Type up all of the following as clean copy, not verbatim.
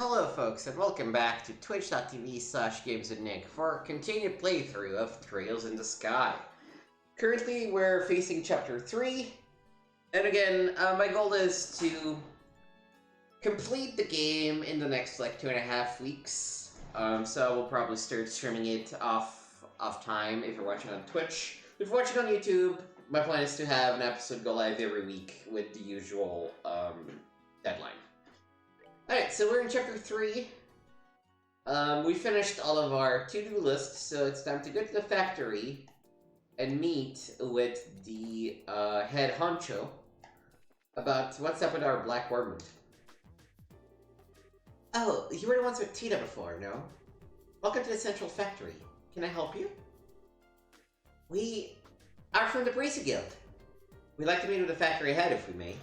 Hello folks, and welcome back to twitch.tv/gameswithnick for a continued playthrough of Trails in the Sky. Currently, we're facing Chapter 3, and again, my goal is to complete the game in the next, 2.5 weeks. So we'll probably start streaming it off time if you're watching on Twitch. If you're watching on YouTube, my plan is to have an episode go live every week with the usual, deadline. Alright, so we're in Chapter 3. We finished all of our to-do lists, so it's time to go to the factory and meet with the head honcho about what's up with our Black Wormwood. Oh, you were the ones with Tita before, no? Welcome to the Central Factory. Can I help you? We are from the Bracer Guild. We'd like to meet with the factory head if we may.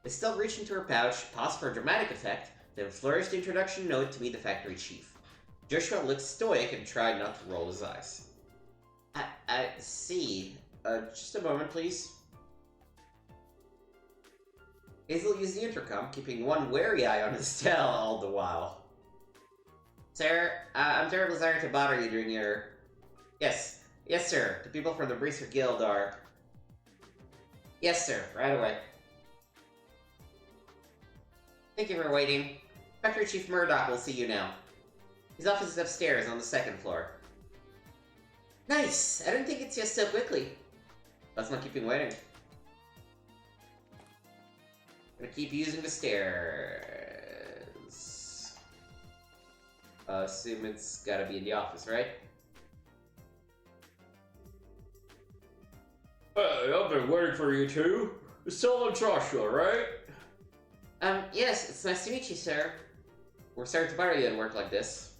Estelle reached into her pouch, paused for a dramatic effect, then flourished the introduction note to meet the factory chief. Joshua looked stoic and tried not to roll his eyes. I see. Just a moment, please. Hazel used the intercom, keeping one wary eye on Estelle all the while. Sir, I'm terribly sorry to bother you during your... Yes, sir. The people from the Bracer Guild are... Yes, sir. Right away. Thank you for waiting. Factory Chief Murdoch will see you now. His office is upstairs on the 2nd floor. Nice! I didn't think it's just so quickly. Let's not keep him waiting. Gonna keep using the stairs. Assume it's gotta be in the office, right? Hey, I've been waiting for you two. It's still in Joshua, right? Yes, it's nice to meet you, sir. We're sorry to bother you at work like this.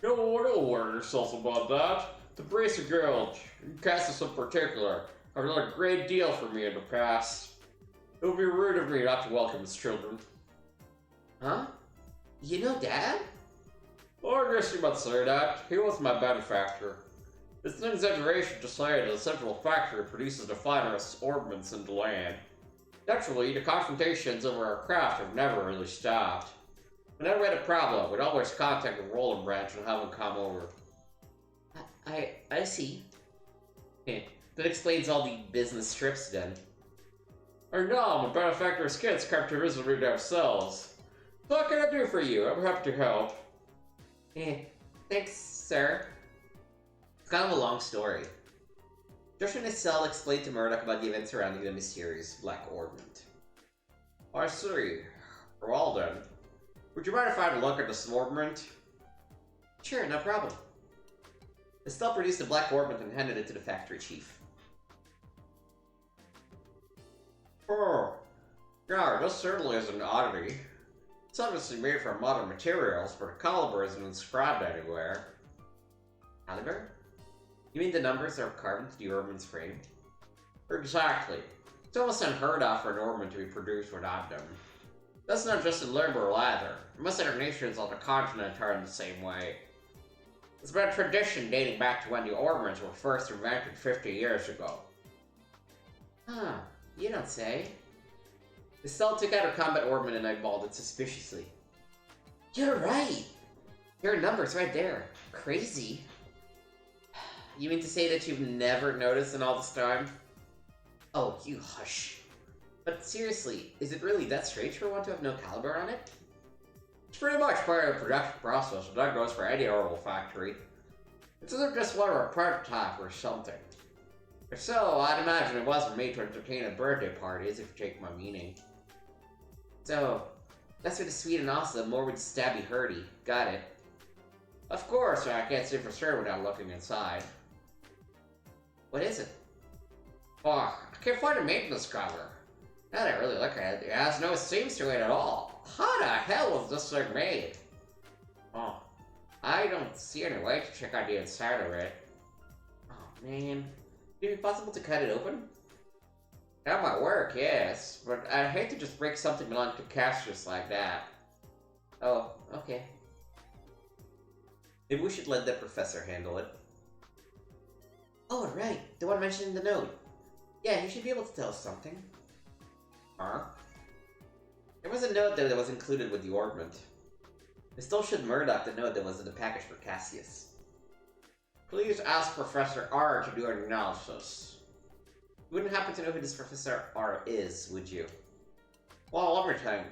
No, don't worry yourself about that. The Bracer Guild, and Cassis in particular, have done a great deal for me in the past. It would be rude of me not to welcome his children. Huh? You know Dad? Or I guess you might say that. He was my benefactor. It's an exaggeration to say that the Central Factory produces the finest ornaments in the land. Naturally, the confrontations over our craft have never really stopped. Whenever we had a problem, we'd always contact the Roland branch and have them come over. I see. That explains all the business trips then. I know, my benefactor's kids come to visit me themselves. So what can I do for you? I'm happy to help. Thanks, sir. It's kind of a long story. Josh and Estelle explained to Murdoch about the events surrounding the mysterious Black Ornament. I see. Well then, would you mind if I had a look at this ornament? Sure, no problem. Estelle produced the Black Ornament and handed it to the factory chief. Oh, yeah, this certainly is an oddity. It's obviously made from modern materials, but the caliber isn't inscribed anywhere. Caliber? You mean the numbers are carved into the ornament's frame? Exactly. It's almost unheard of for an ornament to be produced without them. That's not just in Liberal either. Most other nations on the continent are in the same way. It's been a tradition dating back to when the ornaments were first invented 50 years ago. Huh, you don't say. Estelle took out her combat ornament and eyeballed it suspiciously. You're right! There are numbers right there. Crazy. You mean to say that you've never noticed in all this time? Oh, you hush. But seriously, is it really that strange for one to have no caliber on it? It's pretty much part of the production process, and that goes for any orbital factory. It's either just one or a prototype or something. If so, I'd imagine it wasn't made to entertain at birthday parties, if you take my meaning. So, that's for the sweet and awesome Morwood Stabby Hurdy. Got it. Of course, I can't say for sure without looking inside. What is it? Oh, I can't find a maintenance cover. Now that I really look at it, it has no seams to it at all. How the hell was this thing made? Oh, I don't see any way to check out the inside of it. Oh man, would it be possible to cut it open? That might work, yes, but I'd hate to just break something belonging to Cassius like that. Oh, okay. Maybe we should let the professor handle it. Oh, right, the one mentioned in the note. Yeah, he should be able to tell us something. Huh? It There was a note that was included with the orbment. I still should Murdoch the note that was in the package for Cassius. Please ask Professor R to do an analysis. You wouldn't happen to know who this Professor R is, would you? Well, let me think.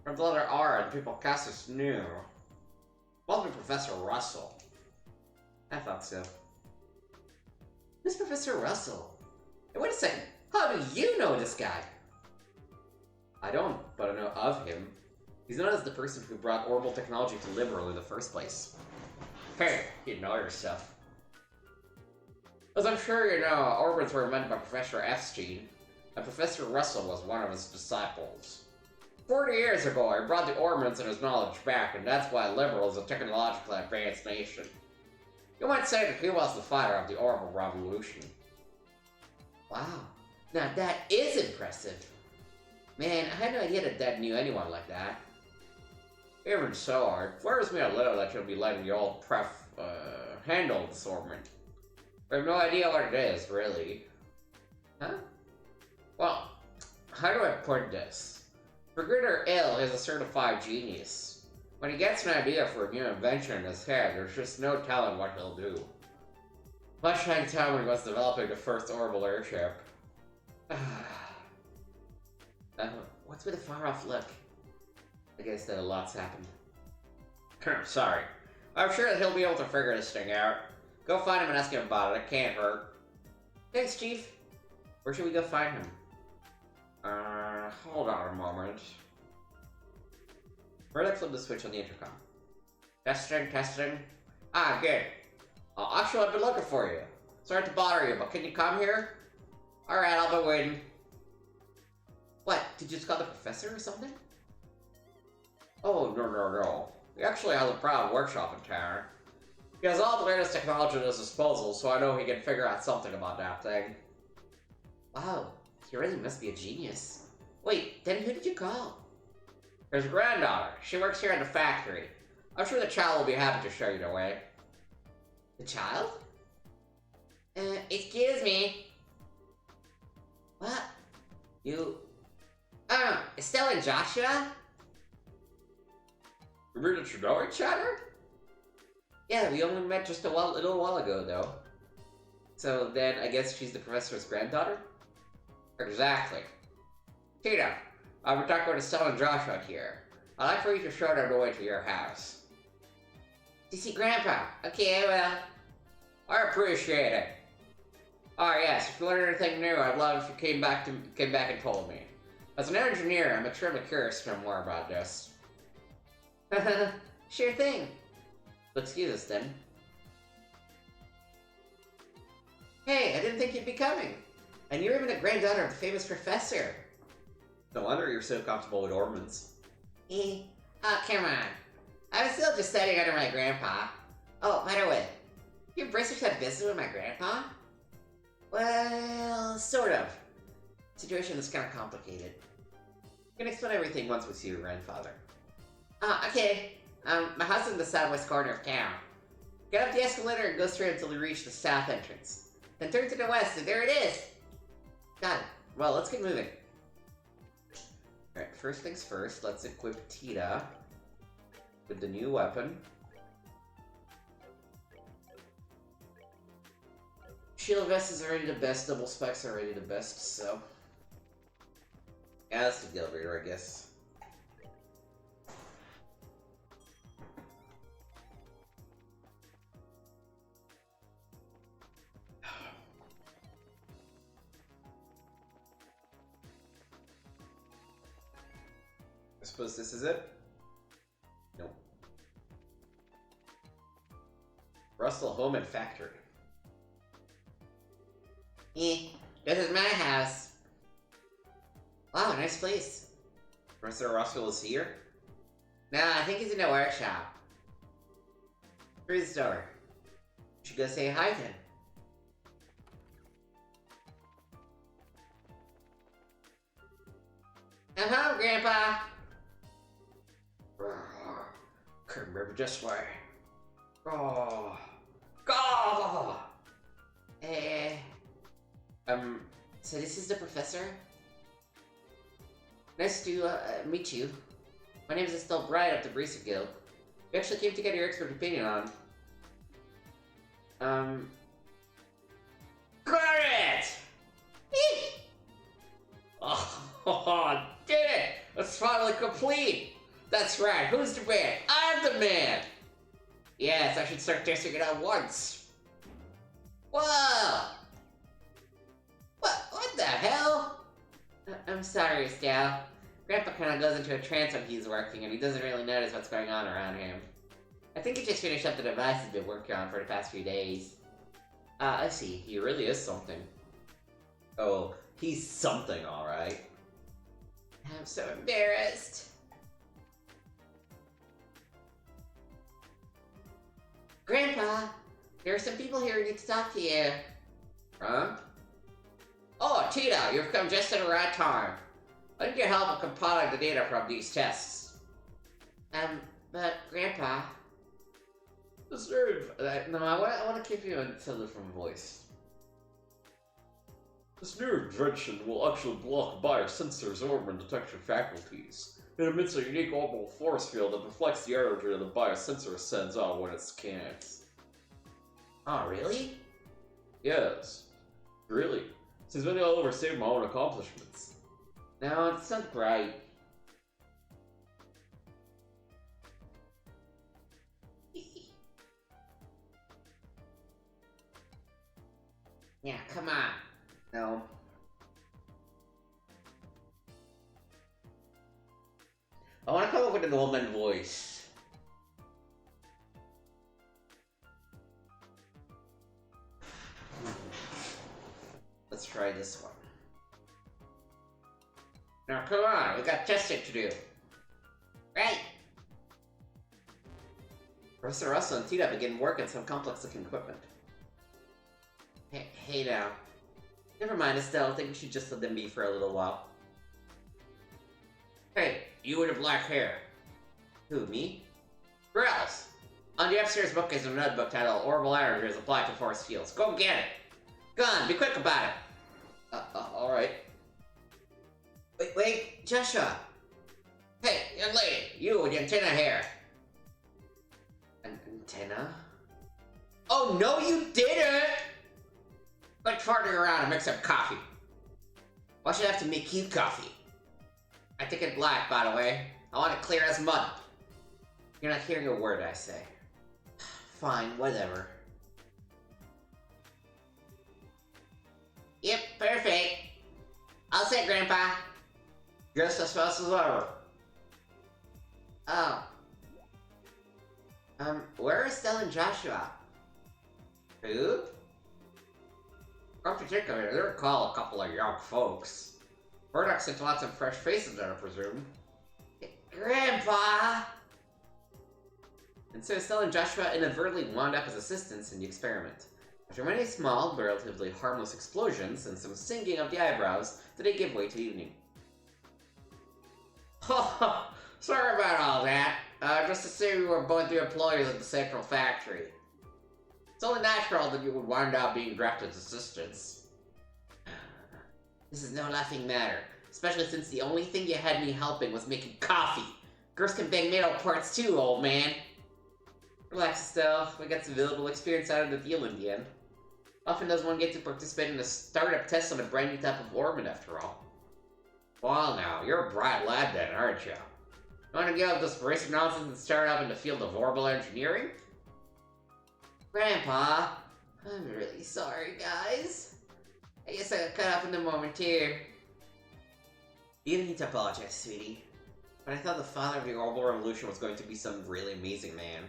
From the letter R and people Cassius knew. Must be Professor Russell. I thought so. Who's Professor Russell? Hey, wait a second. How do you know this guy? I don't, but I know of him. He's known as the person who brought orbital technology to Liberal in the first place. Hey, you know your stuff. As I'm sure you know, orbits were invented by Professor Epstein, and Professor Russell was one of his disciples. 40 years ago, he brought the orbits and his knowledge back, and that's why Liberal is a technologically advanced nation. You might say that he was the father of the orbital revolution. Wow. Now that is impressive. Man, I had no idea that Dad knew anyone like that. Even so, it worries me a little that you'll be letting the old handle this orbit. We have no idea what it is, really. Huh? Well, how do I put this? For good or ill, he's a certified genius. When he gets an idea for a new invention in his head, there's just no telling what he'll do. Much like time when he was developing the first orbital airship. What's with the far-off look? I guess that a lot's happened. Sorry. I'm sure that he'll be able to figure this thing out. Go find him and ask him about it. It can't hurt. Thanks, Chief. Where should we go find him? Hold on a moment. Murdoch flipped the switch on the intercom. Testing, testing. Ah, good. Actually, I've been looking for you. Sorry to bother you, but can you come here? Alright, I'll be waiting. What? Did you just call the professor or something? Oh, no. He actually has a private workshop in town. He has all the latest technology at his disposal, so I know he can figure out something about that thing. Wow, he really must be a genius. Wait, then who did you call? His granddaughter. She works here at the factory. I'm sure the child will be happy to show you the way. The child? Excuse me. What? You... Estelle and Joshua? You mean that you know each other? Yeah, we only met just a little while ago, though. So then, I guess she's the professor's granddaughter? Exactly. Tina, I've been talking with Estelle and Joshua here. I'd like for you to show them the way to your house. To see Grandpa. Okay, I will. I appreciate it. Oh yes, if you learn anything new, I'd love if you came back and told me. As an engineer, I'm extremely curious to know more about this. Sure thing. Excuse us, then. Hey, I didn't think you'd be coming. And you're even the granddaughter of the famous professor. No wonder you're so comfortable with orbits. Oh, come on. I was still just studying under my grandpa. Oh, by the way, your Bristers had business with my grandpa? Well, sort of. Situation is kind of complicated. You can explain everything once we see your grandfather. Okay. My house is in the southwest corner of town. Get up the escalator and go straight until you reach the south entrance. Then turn to the west, and there it is. Got it. Well, let's get moving. Alright, first things first, let's equip Tita with the new weapon. Shield vest is already the best, double specs are already the best, so... Yeah, that's the deal breaker, I guess. I suppose this is it? Nope. Russell Home and Factory. This is my house. Wow, nice place. Professor Russell is here? No, I think he's in the workshop. Through the door. You should go say hi to him. I'm home, Grandpa. Come over this way. Oh. Go! So this is the professor? Nice to meet you. My name is Estelle Bright of the Brisa Guild. We actually came to get your expert opinion on. Got it! Oh, did it! It's finally complete! That's right, who's the man? I'm the man! Yes, I should start testing it out once. Whoa! What the hell? I'm sorry, Estelle. Grandpa kind of goes into a trance when he's working, and he doesn't really notice what's going on around him. I think he just finished up the device he's been working on for the past few days. I see. He really is something. Oh, he's something, alright. I'm so embarrassed. Grandpa, there are some people here who need to talk to you. Huh? Oh, Tito, you've come just at the right time. I need your help in compiling the data from these tests. But Grandpa... This nerve... no, I want to keep you until a different voice. This new invention will actually block biosensors' orbital detection faculties. It emits a unique orbital force field that reflects the energy that the biosensor sends out when it scans. Oh, really? Yes. Really. Since maybe I'll overstate my own accomplishments. No, it's not right. Yeah, come on. No. I want to come up with an old man voice. Let's try this one. Now, come on, we got testing to do. Right. Professor Russell and Tita begin work on some complex-looking equipment. Hey now. Never mind, Estelle. I think we should just let them be for a little while. Hey, you with the black hair. Who, me? Grills! On the upstairs book is a notebook titled Orbital Energy is Applied to Force Fields. Go get it! Go on, be quick about it! Alright. Wait, Joshua! Hey, young lady, you with the antenna hair. An antenna? Oh, no you didn't! Quit farting around and make some coffee. Why should I have to make you coffee? I think it black, by the way. I want it clear as mud. You're not hearing a word I say. Fine, whatever. Yep, perfect. I'll say, Grandpa. Just as fast as ever. Oh. Where are Stella and Joshua? Who? In particular, they recall a couple of young folks. Murdoch sent lots of fresh faces there, I presume. Grandpa! And so Estelle and Joshua inadvertently wound up as assistants in the experiment. After many small, but relatively harmless explosions and some singeing of the eyebrows, the day gave way to evening. Sorry about all that. Just to say we were both the employees at the central factory. It's only natural that you would wind up being drafted as assistants. This is no laughing matter, especially since the only thing you had me helping was making coffee. Girls can bang metal parts too, old man. Relax, Estelle. We got some valuable experience out of the deal in the end. Often does one get to participate in a startup test on a brand new type of orbit, after all. Well now, you're a bright lad then, aren't you? You want to give up this basic nonsense and start up in the field of orbital engineering? Grandpa, I'm really sorry, guys. I guess I got cut off in the moment here. You don't need to apologize, sweetie. But I thought the father of the orbital revolution was going to be some really amazing man.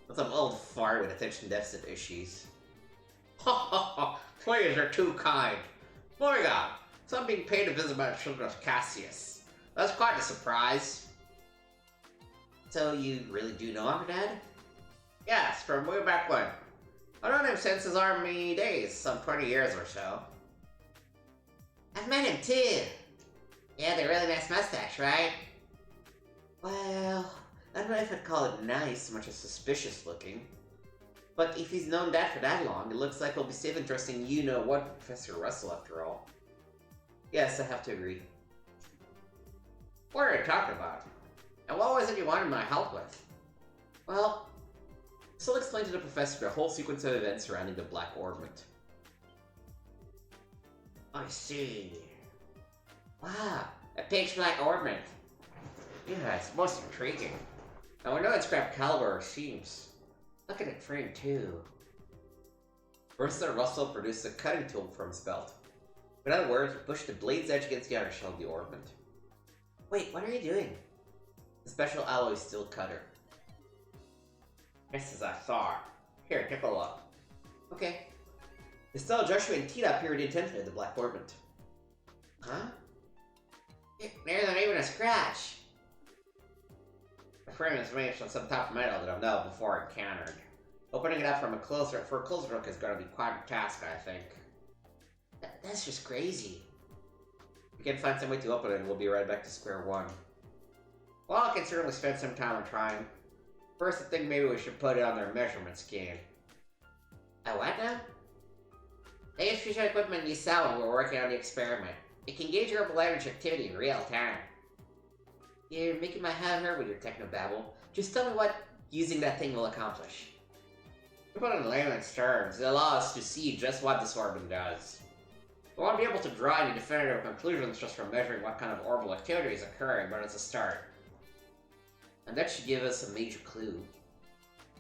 Not some old fart with attention deficit issues. Ha ha ha! Please, you're too kind. Moving on. So I'm being paid to visit my children of Cassius. That's quite a surprise. So you really do know him, Dad? Yes, from way back when. I've known him since his army days, some 20 years or so. I've met him too. Yeah, the really nice mustache, right? Well, I don't know if I'd call it nice, much as suspicious looking. But if he's known that for that long, it looks like it'll be safe and trusting you know what Professor Russell after all. Yes, I have to agree. What are you talking about? And what was it you wanted my help with? Well, Syl explained to the professor the whole sequence of events surrounding the Black Orbment. I see. Wow, a pitch black orbment. Yeah, it's most intriguing. Now we know it's Excalibur, it seems. Look at it frame too. Professor Russell produced a cutting tool from his belt. Without a word, he pushed the blade's edge against the outer shell of the orbment. Wait, what are you doing? The special alloy steel cutter. Just as I thought. Here, take a look. Okay. Estelle, Joshua, and Tita appeared intently at the Black Orbment. Huh? There's not even a scratch. The frame is made from some tough metal that I've never before encountered. Opening it up for a closer look is going to be quite a task, I think. That's just crazy. We can find some way to open it and we'll be right back to square one. Well, I can certainly spend some time on trying. First, I think maybe we should put it on their measurement scheme. What now? They use fusion equipment you saw when we were working on the experiment. It can gauge your energy activity in real time. You're making my head hurt with your technobabble. Just tell me what using that thing will accomplish. To put it in layman's terms, it allows us to see just what this orbit does. We won't be able to draw any definitive conclusions just from measuring what kind of orbital activity is occurring, but it's a start. And that should give us a major clue.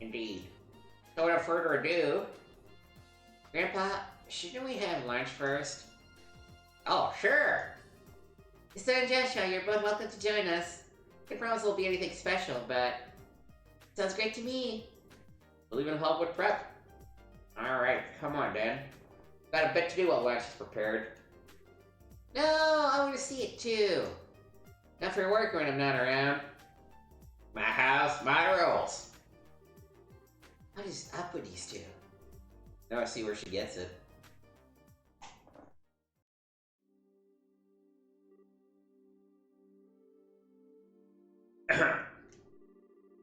Indeed. So without further ado... Grandpa, shouldn't we have lunch first? Oh, sure! Estelle and Joshua, you're both welcome to join us. I promise it won't be anything special, but... sounds great to me. We'll even help with prep. Alright, come on then. Got a bit to do while lunch is prepared. No, I want to see it too. Not for work when I'm not around. My house, my rules. What is up with these two? Now I see where she gets it.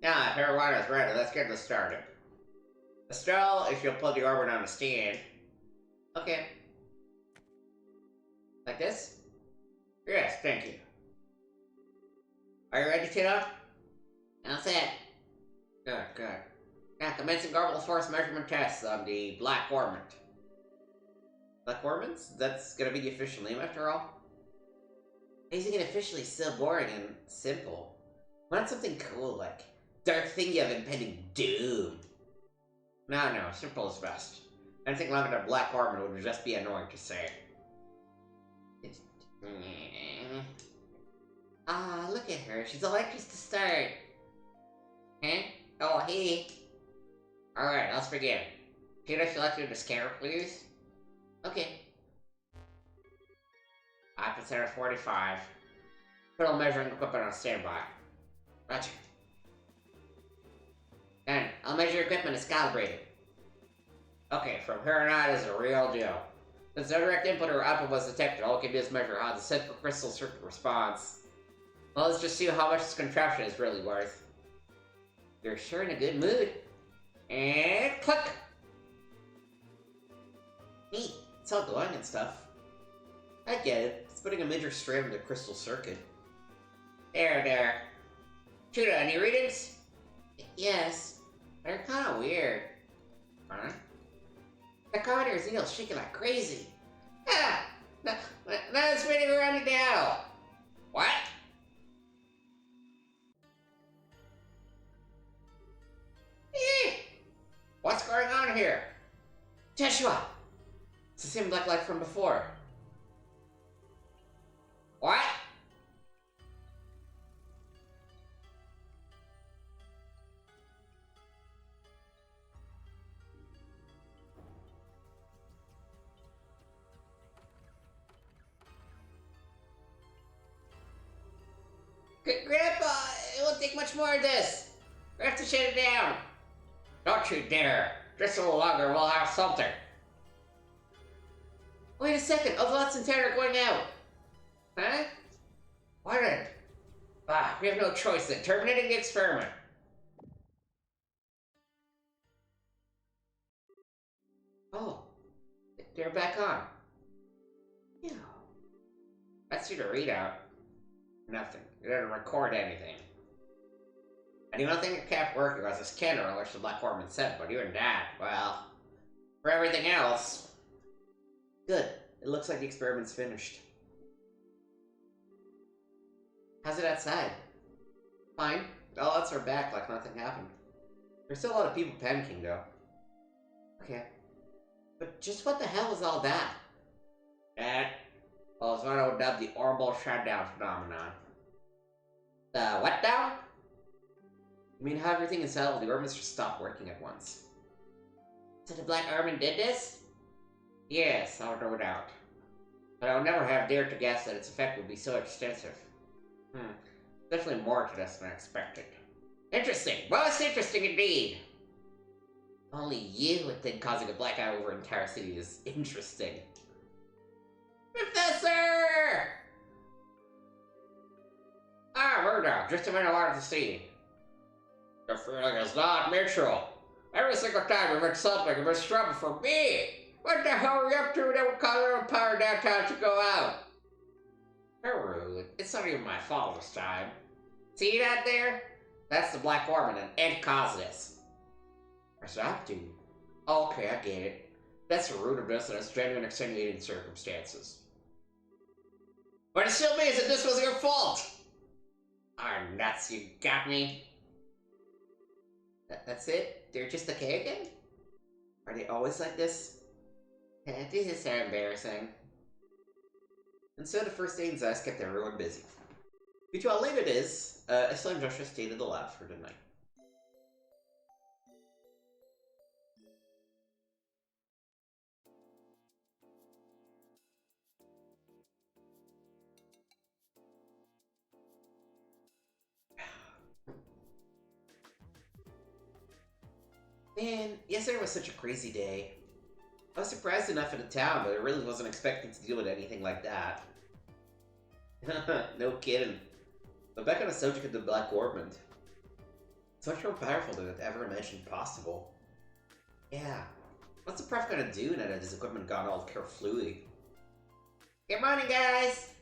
Now, if everyone is ready, let's get this started. Estelle, if you'll put the orbit on the stand. Okay. Like this? Yes, thank you. Are you ready, Tito? All set. Good, good. Now, commencing orbital force measurement tests on the Black Orbit. Black Orbits? That's gonna be the official name after all? Isn't it officially so boring and simple? Why not something cool like dark thingy of impending doom? No, simple is best. Anything longer than Black Orbit would just be annoying to say. Ah, look at her. She's all anxious to start. Huh? Oh, hey. Alright, let's begin. Tito, select your scanner, please. Okay. 5% of 45. Put all measuring equipment on standby. Roger. Then, I'll measure your equipment as calibrated. Okay, from here on out is a real deal. Since no direct input or output was detected, all we can do is measure how the central crystal circuit responds. Well, let's just see how much this contraption is really worth. You're sure in a good mood. And click! Neat. It's all glowing and stuff. I get it. It's putting a major strain on the crystal circuit. There. Tito, any readings? Yes. They're kinda weird. Huh? The corridor's needle's shaking like crazy. Ah! No, it's spinning around it now! What? What's going on here? Joshua! It's the same black light from before. What? Grandpa, it won't take much more of this. We have to shut it down. Don't you dare. Just a little longer, we'll have something. Wait a second, Overlots and Terror are going out. Huh? What in? We have no choice then. Terminating the experiment. Oh, they're back on. Let's see the readout. Nothing. It didn't record anything. And the only thing that kept working was the scanner on which the Black Orb had said, but even that, well, for everything else. Good. It looks like the experiment's finished. How's it outside? Fine. All outs are back like nothing happened. There's still a lot of people panicking, though. Okay. But just what the hell was all that? That was what I would dub the orbital shutdown phenomenon. The what down? You mean how everything inside of the orbits just stopped working at once? So the Black Armin did this? Yes, no doubt. But I would never have dared to guess that its effect would be so extensive. Definitely more to this than I expected. Interesting. Most interesting indeed. Only you would think causing a blackout over an entire city is interesting. Professor! Ah, Murdoch, just a minute I wanted to see. The feeling is not mutual. Every single time we make something, it makes trouble for me. What the hell are you up to that would cause our empire downtown to go out? You're rude. It's not even my fault this time. See that there? That's the Black Orb and it caused this. What's that do? Okay, I get it. That's the root of this and it's genuine extenuating circumstances. But it still means that this was your fault! Ah, nuts, you got me. That's it? They're just okay again? Are they always like this? This is so embarrassing. And so the first day in Zest kept everyone busy. Due to how late it is, Estelle and Joshua stayed at the lab for the night. Man, yesterday was such a crazy day. I was surprised enough at the town, but I really wasn't expecting to deal with anything like that. No kidding. But back on the subject of the Black Orbment. It's much more powerful than I'd ever imagined possible. Yeah. What's the prof gonna do now that his equipment gone all kerflooey? Good morning, guys!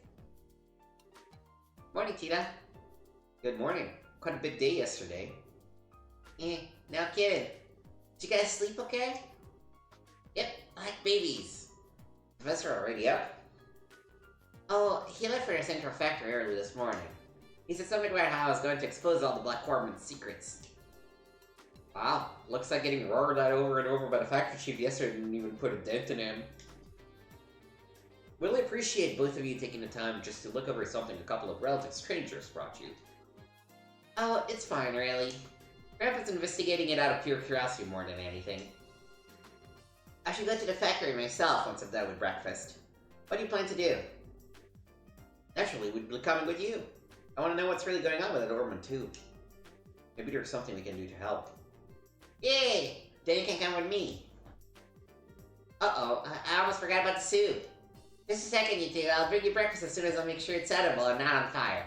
Morning, Tita. Good morning. Quite a big day yesterday. No kidding. Did you guys sleep okay? Yep, like babies. Professor already up? Oh, he left for the central factory early this morning. He said something about how I was going to expose all the Black Orbman's secrets. Wow, looks like getting roared at over and over by the factory chief yesterday didn't even put a dent in him. Really appreciate both of you taking the time just to look over something a couple of relative strangers brought you. Oh, it's fine, really. Grandpa's investigating it out of pure curiosity more than anything. I should go to the factory myself once I'm done with breakfast. What do you plan to do? Naturally, we'd be coming with you. I want to know what's really going on with that Orman too. Maybe there's something we can do to help. Yay! Then you can come with me. Uh-oh, I almost forgot about the soup. Just a second, you two. I'll bring you breakfast as soon as I make sure it's edible and not on fire.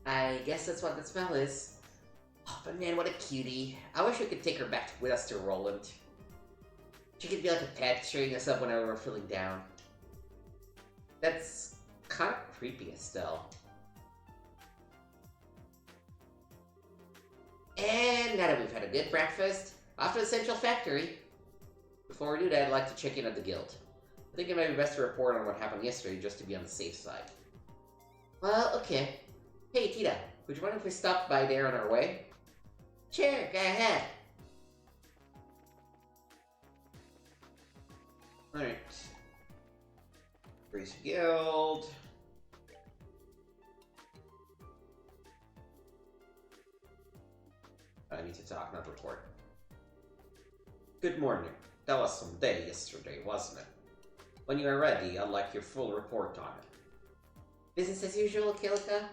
I guess that's what the smell is. Oh, but man, what a cutie. I wish we could take her back with us to Roland. She could be like a pet, cheering us up whenever we're feeling down. That's kind of creepy, Estelle. And now that we've had a good breakfast, off to the Central Factory. Before we do that, I'd like to check in at the guild. I think it might be best to report on what happened yesterday just to be on the safe side. Well, okay. Hey, Tita, would you mind if we stopped by there on our way? Sure, go ahead. Alright. Raise guild. I need to talk, not report. Good morning. That was some day yesterday, wasn't it? When you are ready, I'd like your full report on it. Business as usual, Kilika?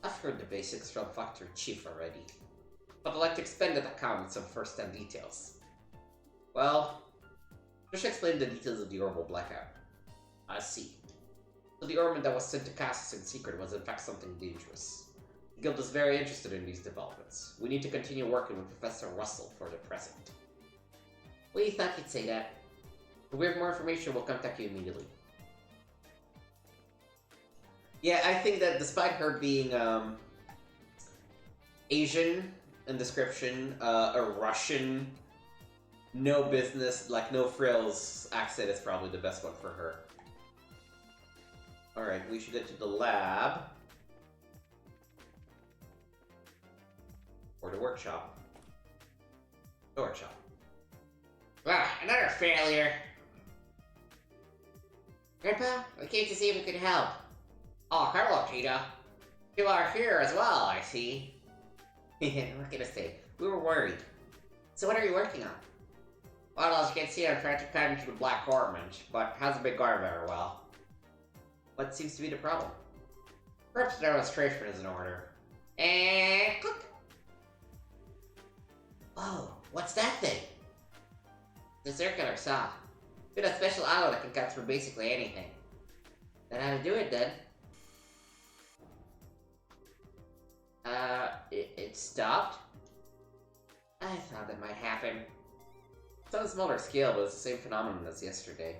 I've heard the basics from Factory Chief already, but I'd like to expand that account with some first-hand details. Well, just explain the details of the Orbital Blackout. I see. So the ornament that was sent to Cassis in secret was in fact something dangerous. The Guild is very interested in these developments. We need to continue working with Professor Russell for the present. We thought you'd say that. If we have more information, we'll contact you immediately. Yeah, I think that despite her being Asian in description, a Russian, no business, like no frills accent is probably the best one for her. Alright, we should get to the lab. Or the workshop. The workshop. Ah, another failure. Grandpa, we came to see if we could help. Oh, hello, Cheetah. You are here as well, I see. What can I say? We were worried. So what are you working on? Well, as you can see, I'm trying to cut into the black ornament, but hasn't been going very well. What seems to be the problem? Perhaps the demonstration is in order. And click. Oh, what's that thing? The circular saw. With a special alloy that can cut through basically anything. Then how to do it then? It stopped? I thought that might happen. It's on a smaller scale, but it's the same phenomenon as yesterday.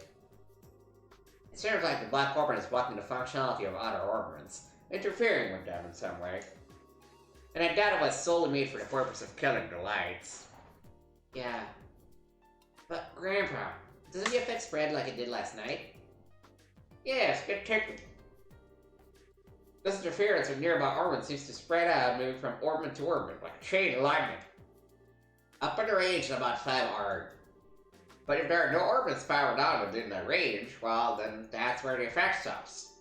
It seems like the black ornament is blocking the functionality of other ornaments, interfering with them in some way. And I doubt it was solely made for the purpose of killing the lights. Yeah. But, Grandpa, doesn't the effect spread like it did last night? Yes, good technique. This interference with nearby ornaments seems to spread out, moving from ornament to ornament, like a chain of lightning. Up in the range of about 5 ARG. But if there are no ornaments powered on within the range, well, then that's where the effect stops.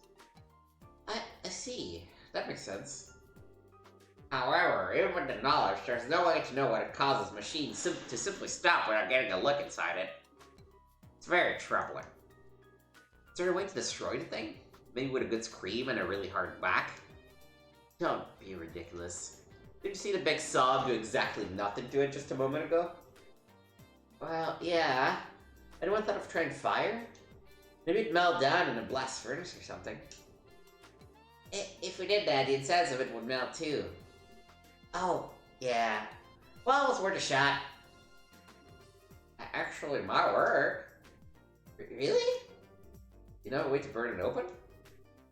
I see. That makes sense. However, even with the knowledge, there's no way to know what it causes machines to simply stop without getting a look inside it. It's very troubling. Is there a way to destroy the thing? Maybe with a good scream and a really hard whack? Don't be ridiculous. Did you see the big saw do exactly nothing to it just a moment ago? Well, yeah. Anyone thought of trying fire? Maybe it'd melt down in a blast furnace or something. If we did that, the insides of it would melt too. Oh, yeah. Well, it was worth a shot. Actually, might work. Really? You know a way to burn it open?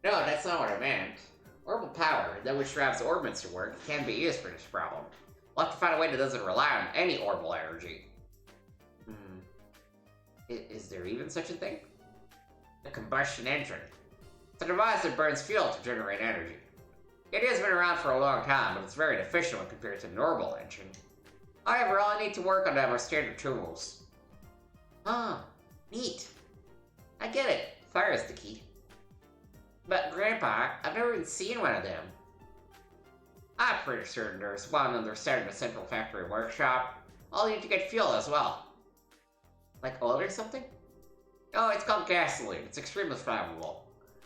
No, that's not what I meant. Orbital power, that which drives the orbits to work, can be used for this problem. We'll have to find a way that doesn't rely on any orbital energy. Is there even such a thing? The combustion engine. It's a device that burns fuel to generate energy. It has been around for a long time, but it's very inefficient when compared to a normal engine. However, all I need to work on them are standard tools. Oh, neat. I get it. Fire is the key. But Grandpa, I've never even seen one of them. I'm pretty certain there's one understated in the central factory workshop. I'll need to get fuel as well. Like oil or something? Oh, it's called gasoline. It's extremely flammable.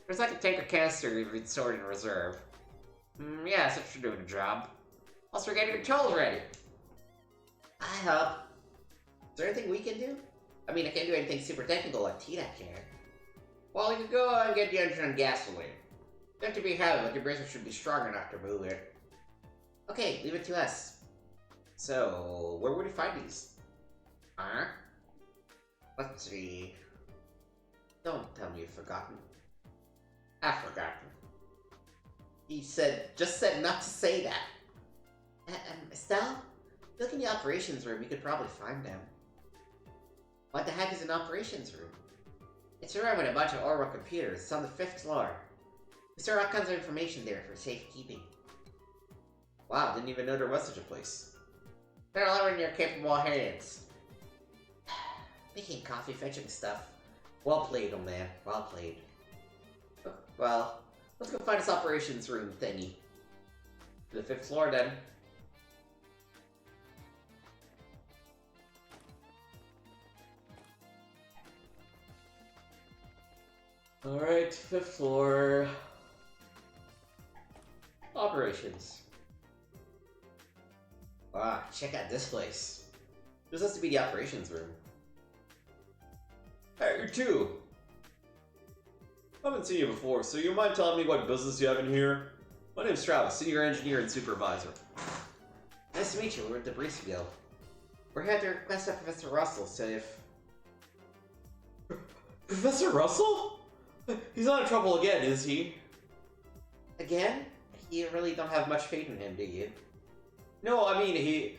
There's like a tanker canister you've been stored in reserve. Yes, it should do the job. Also, we're getting the tools ready. I hope. Is there anything we can do? I mean, I can't do anything super technical like Tita can. Well, you can go and get the engine and gasoline. You have to be heavy, but your bracer should be strong enough to move it. Okay, leave it to us. So, where would we find these? Huh? Let's see. Don't tell me you've forgotten. I've forgotten. He just said not to say that. Estelle? Look in the operations room, you could probably find them. What the heck is an operations room? It's a room with a bunch of orbital computers. It's on the 5th floor. We store all kinds of information there for safekeeping. Wow, didn't even know there was such a place. They're all in your capable hands. Making coffee fetching stuff. Well played, old man. Well played. Well, let's go find this operations room thingy. To the 5th floor, then. Alright, 5th floor. Operations. Wow, check out this place. This has to be the operations room. Hey, you two! I haven't seen you before, so you mind telling me what business you have in here? My name's Travis, Senior Engineer and Supervisor. Nice to meet you, we're at the Briefing Guild. We're here to request of Professor Russell, so if... Professor Russell? He's not in trouble again, is he? Again? You really don't have much faith in him, do you? No, I mean,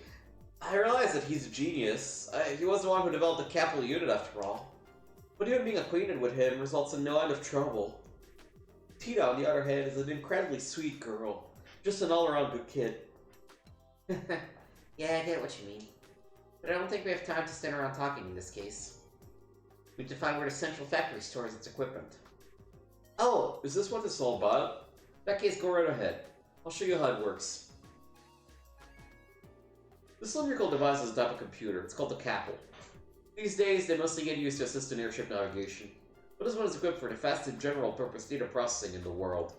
I realize that he's a genius. He was the one who developed the capital unit after all. But even being acquainted with him results in no end of trouble. Tina, on the other hand, is an incredibly sweet girl. Just an all-around good kid. Yeah, I get what you mean. But I don't think we have time to stand around talking in this case. We need to find where the central factory stores its equipment. Oh, is this what this is all about? In that case, go right ahead. I'll show you how it works. This cylindrical device is a type of computer. It's called the Capel. These days, they mostly get used to assist in airship navigation, but this one is equipped for the fastest general-purpose data processing in the world.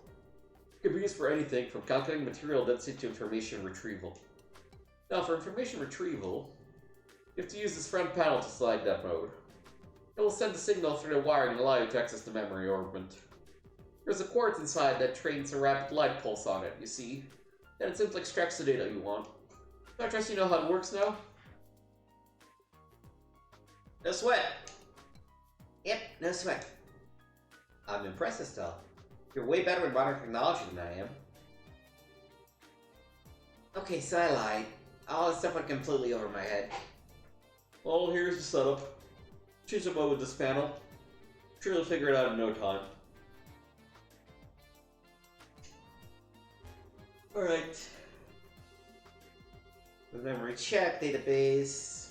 It can be used for anything from calculating material density to information retrieval. Now, for information retrieval, you have to use this front panel to select that mode. It will send the signal through the wiring and allow you to access the memory orbit. There's a quartz inside that trains a rapid light pulse on it, you see? Then it simply extracts the data you want. I trust you know how it works now? No sweat! Yep, no sweat. I'm impressed, Estelle. You're way better with modern technology than I am. Okay, so I lied. All this stuff went completely over my head. Well, here's the setup. Choose a mode with this panel. I'm sure you'll figure it out in no time. Alright. The memory check, database.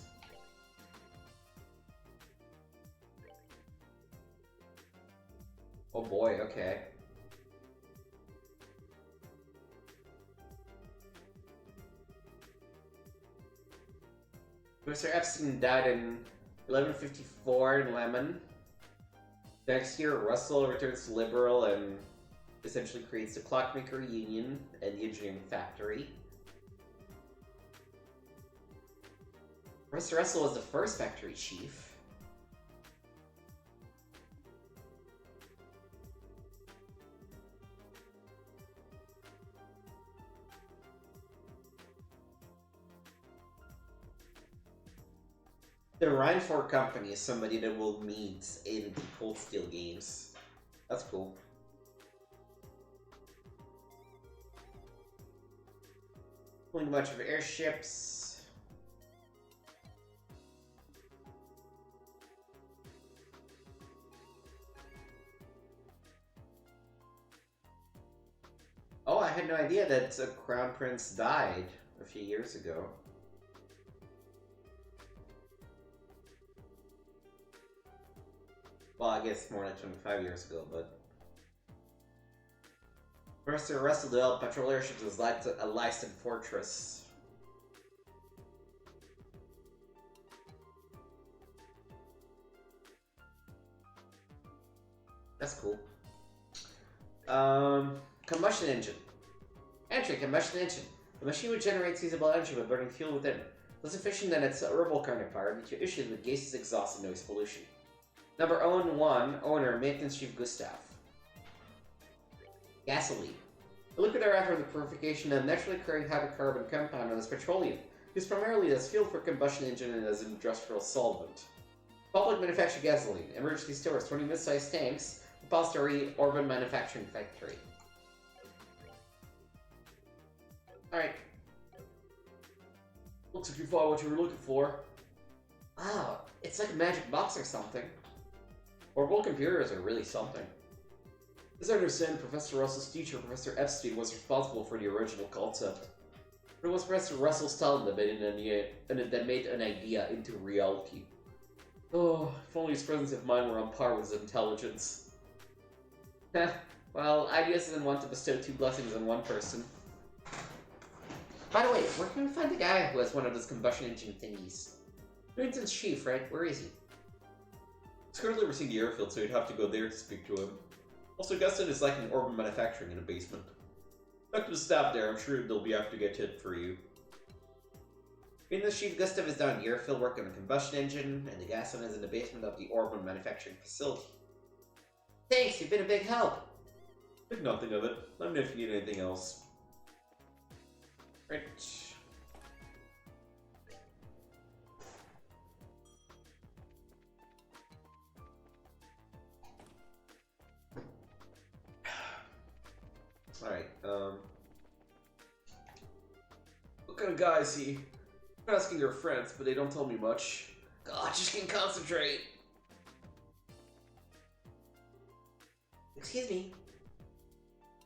Oh boy, okay. Mr. Epstein died in 1154 in Lemon. Next year, Russell returns to Liberal and essentially creates the Clockmaker Union and the Engineering Factory. Mr. Russell was the first factory chief. The Rhineford Company is somebody that we'll meet in the Cold Steel games. That's cool. Pulling a bunch of airships. Oh, I had no idea that Crown Prince died a few years ago. Well, I guess more like 25 years ago, but... Professor Russell developed patrol airships as a licensed fortress. That's cool. Combustion engine. Entry, combustion engine. The machine would generate usable energy by burning fuel within. Less efficient than its herbal counterpart, due to issues with gaseous exhaust and noise pollution. Number 1, owner, maintenance chief Gustav. Gasoline. A liquid after the purification of naturally occurring hydrocarbon compound known as petroleum, used primarily as fuel for combustion engine and as an industrial solvent. Public manufactured gasoline, emergency stores, 20 mid-sized tanks, repository, urban manufacturing factory. Alright. Looks like you found what you were looking for. Wow, it's like a magic box or something. Orbital computers are really something. As I understand, Professor Russell's teacher, Professor Epstein, was responsible for the original concept. But it was Professor Russell's talent that made an idea into reality. Oh, if only his presence of mind were on par with his intelligence. Well, ideas isn't one to bestow 2 blessings on one person. By the way, where can we find the guy who has one of those combustion engine thingies? Maintenance chief, right? Where is he? He's currently overseeing the airfield, so you'd have to go there to speak to him. Also, Gustin is lacking urban manufacturing in a basement. Talk to the staff there, I'm sure they'll be happy to get it for you. Maintenance chief Gustav is down the airfield working on the combustion engine, and the gas one is in the basement of the urban manufacturing facility. Thanks, you've been a big help. Think nothing of it. Let me know if you need anything else. Right. Alright, what kind of guy is he? I'm asking your friends, but they don't tell me much. God, just can concentrate. Excuse me.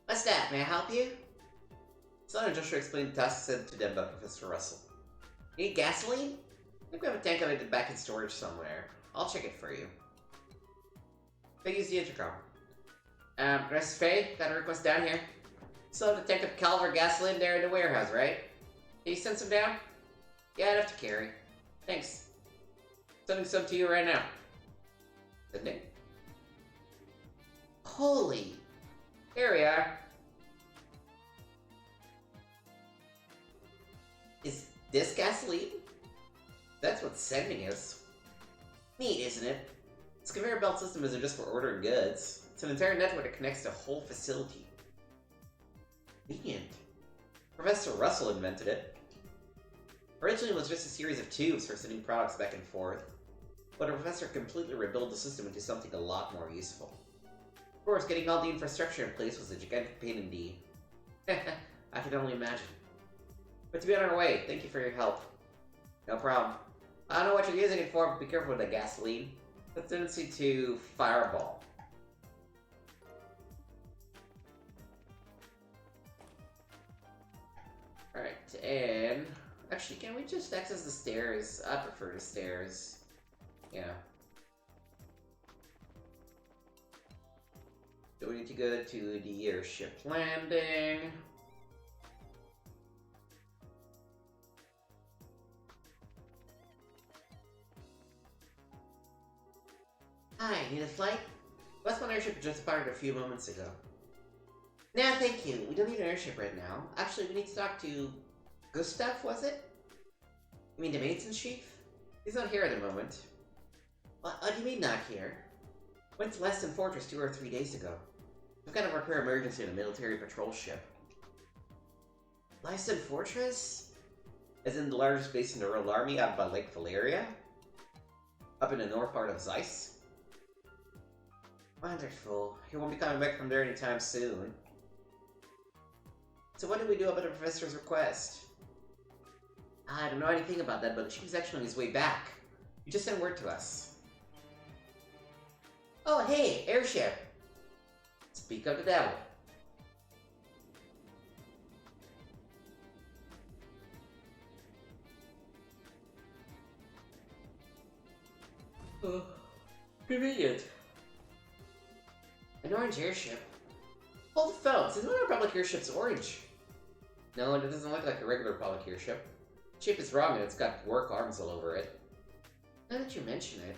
What's that? May I help you? Son Joshua explained the task sent to them by Professor Russell. Need gasoline? I think we have a tank of it back in storage somewhere. I'll check it for you. They use the intercom. Nurse Faye, got a request down here. Still have the tank of Calver gasoline there in the warehouse, right? Can you send some down? Yeah, enough to carry. Thanks. Sending some to you right now. Sending. Holy. Here we are. Is this gasoline? That's what sending is. Neat, isn't it? This conveyor belt system isn't just for ordering goods. It's an entire network that connects the whole facility. Convenient. Professor Russell invented it. Originally, it was just a series of tubes for sending products back and forth, but a professor completely rebuilt the system into something a lot more useful. Of course, getting all the infrastructure in place was a gigantic pain in the... I can only imagine. But to be on our way, thank you for your help. No problem. I don't know what you're using it for, but be careful with the gasoline. The tendency to fireball. Alright, and... Actually, can we just access the stairs? I prefer the stairs. Yeah. So we need to go to the airship landing. Hi, need a flight? Westbound airship just departed a few moments ago. No, thank you. We don't need an airship right now. Actually, we need to talk to... Gustav, was it? You mean the maintenance chief? He's not here at the moment. What do you mean not here? Went to Leston Fortress 2 or 3 days ago. Some kind of repair emergency in a military patrol ship. Lyston Fortress? As in the largest base in the Royal Army out by Lake Valeria? Up in the north part of Zeiss? Wonderful. He won't be coming back from there anytime soon. So what do we do about the professor's request? I don't know anything about that, but the chief's actually on his way back. You just sent word to us. Oh, hey, airship. Speak of the devil. Convenient. An orange airship? Hold the phone, since when are public airships orange? No, it doesn't look like a regular public airship. The shape is wrong and it's got work arms all over it. Now that you mention it.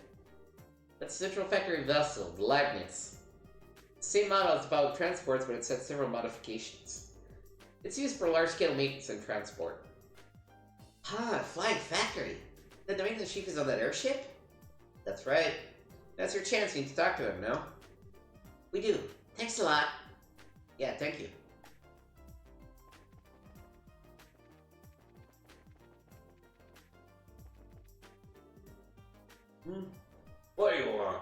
That's the Central Factory vessel, the Leibniz. Same model as Power Transports, but it's had several modifications. It's used for large-scale maintenance and transport. Ah, flying factory. Then the maintenance chief is on that airship? That's right. That's your chance. You need to talk to him, no? We do. Thanks a lot. Yeah, thank you. What do you want?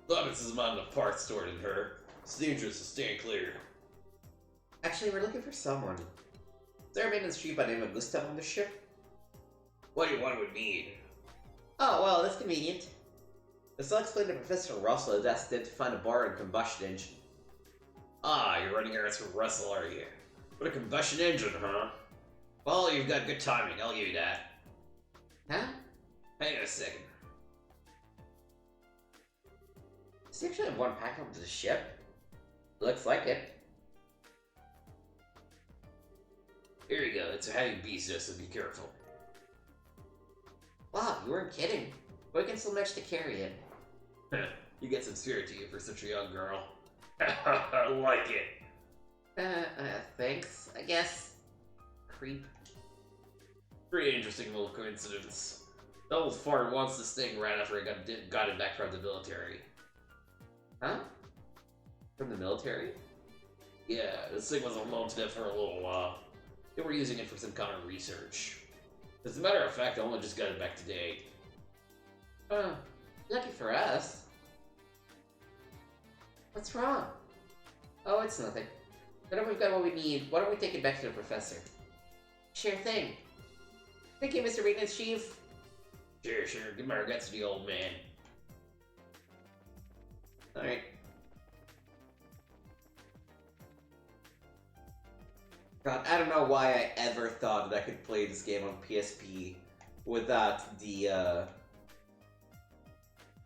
Leibniz is not enough parts stored in her. It's dangerous to stand clear. Actually, we're looking for someone. Is there a maintenance chief by the name of Gustav on the ship? What do you want with me? Oh, well, that's convenient. The cell explained to Professor Russell has asked them to find a bar and combustion engine. Ah, you're running errands for Russell, are you? What a combustion engine, huh? Well, you've got good timing, I'll give you that. Huh? Hang on a second. Does he actually have one packed onto the ship? Looks like it. Here you go, it's a heavy beast, so be careful. Wow, you weren't kidding. But we can still manage to carry it. You get some spirit to you for such a young girl. I like it. Thanks, I guess. Creep. Pretty interesting little coincidence. Dumbledore wants this thing right after I got it back from the military. Huh? From the military? Yeah, this thing was on loan to them for a little while. They were using it for some kind of research. As a matter of fact, I only just got it back today. Lucky for us. What's wrong? Oh, it's nothing. Now that we've got what we need, why don't we take it back to the professor? Sure thing. Thank you, Mr. Maintenance Chief. Sure. Give my regrets to the old man. Alright. God, I don't know why I ever thought that I could play this game on PSP without the,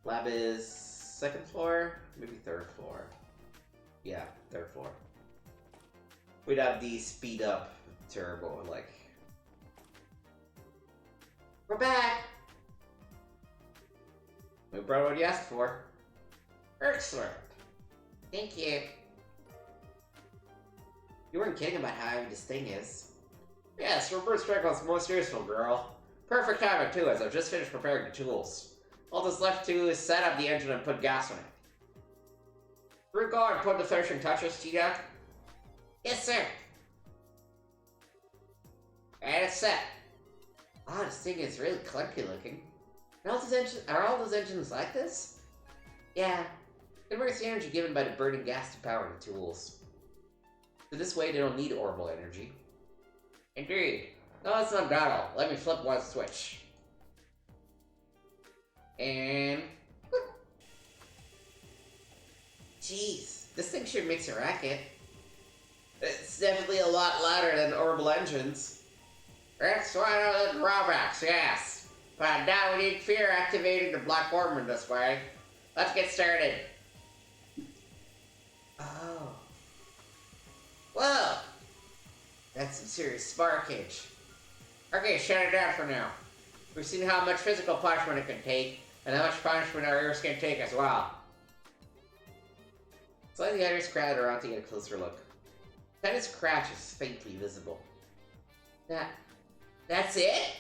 lab is second floor? Maybe third floor. Yeah, third floor. Without the speed up turbo, like... We're back! We brought what you asked for. Excellent. Thank you. You weren't kidding about how heavy this thing is. Yes, reverse Dragon's most useful, girl. Perfect timing, too, as I've just finished preparing the tools. All that's left to do is set up the engine and put gas in it. We're going to put the finishing touches, Tita. Yes, sir. And it's set. Oh, this thing is really clunky looking. Are all those engines like this? Yeah. Converts the energy given by the burning gas to power the tools. So this way they don't need orbital energy. Indeed. No, it's not battle. Let me flip one switch. And... Jeez, this thing sure makes a racket. It's definitely a lot louder than orbital engines. That's one of the drawbacks, yes. But now we need fear activating the Black Orb this way. Let's get started. Oh. Whoa! That's some serious sparkage. Okay, shut it down for now. We've seen how much physical punishment it can take, and how much punishment our ears can take as well. Slide the iris crowd around to get a closer look. Titan's crash is faintly visible. That's it?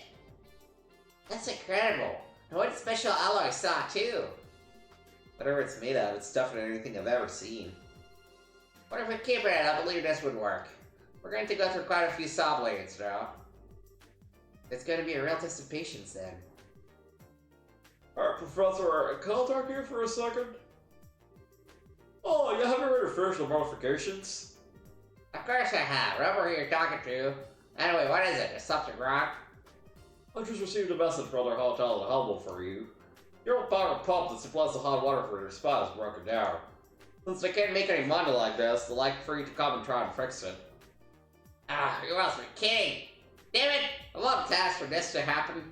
That's incredible. And what a special alloy saw, too. Whatever it's made of, it's tougher than anything I've ever seen. What if we keep it? I believe this would work. We're going to go through quite a few saw blades now. It's going to be a real test of patience, then. Alright, Professor, can I talk here for a second? Oh, you haven't read your first modifications? Of course I have. Remember who you're talking to. Anyway, what is it? Is something wrong? I just received a message from their hotel in Humble for you. Your old power pump that supplies the hot water for your spa is broken down. Since they can't make any money like this, they'd like for you to come and try and fix it. Ah, you must be kidding! Damn it! A long task for this to happen.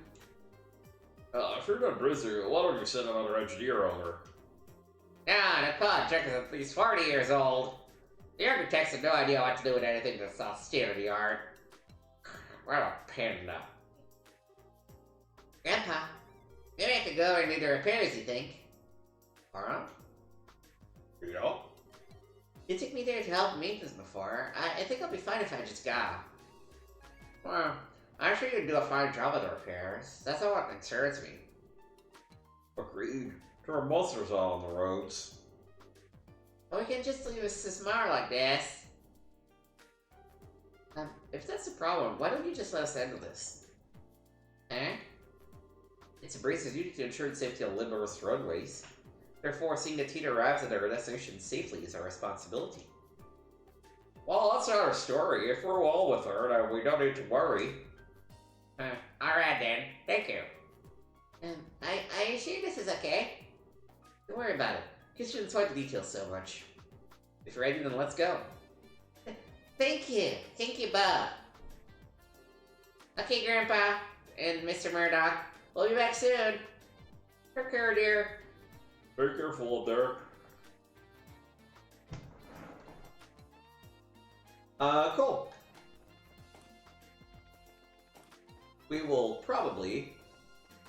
If you're not busy, why don't you send another engineer over? Nah, the project is at least 40 years old. The architects have no idea what to do with anything that's not state-of-the-art. What a pain in the... Grandpa, maybe I could go over and do the repairs, you think? Huh? You know? You took me there to help maintenance before. I think I'll be fine if I just go. Well, I'm sure you'd do a fine job of the repairs. That's not what concerns me. Agreed. There are monsters out on the roads. Well, we can't just leave us to tomorrow like this. If that's the problem, why don't you just let us handle this? Eh? It's Embrace's duty to ensure the safety of Limburg's roadways. Therefore, seeing that Tina arrives at our destination safely is our responsibility. Well, that's not our story. If we're well with her, then we don't need to worry. Alright then. Thank you. Are you sure this is okay? Don't worry about it. Kids shouldn't sweat the details so much. If you're ready, then let's go. Thank you. Thank you, Bob. Okay, Grandpa and Mr. Murdoch. We'll be back soon. Take care, dear. Be careful up there. Cool. We will probably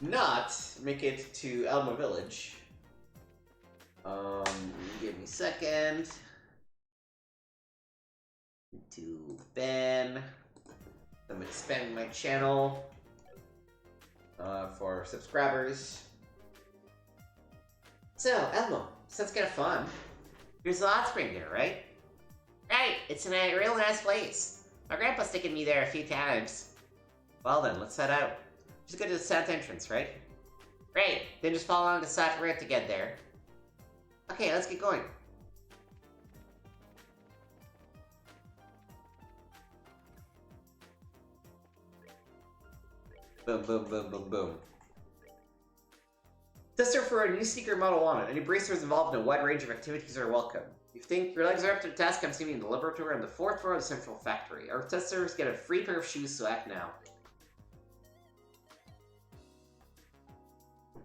not make it to Elma Village. Give me a second. To Ben. I'm expanding my channel for subscribers. So, Elmo, sounds kind of fun. There's a hot spring there, right? Right, it's in a real nice place. My grandpa's taken me there a few times. Well then, let's head out. Just go to the south entrance, right? Right, then just follow along the south road to get there. Okay, let's get going. Boom, boom, boom, boom, boom. Tester for a new sneaker model wanted. Any bracers involved in a wide range of activities are welcome. If you think your legs are up to the task, I'm seeing the laboratory on the 4th floor of the central factory. Our testers get a free pair of shoes, so act now.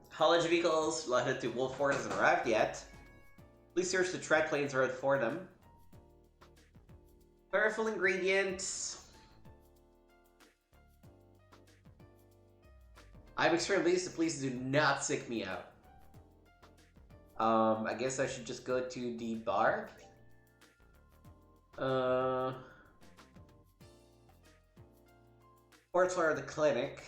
Haulage vehicles headed to Wolf Fort hasn't arrived yet. Please search the tread plains road for them. Powerful ingredients. I'm extremely pleased the police do not sick me out. I guess I should just go to the bar. Fourth floor of the clinic.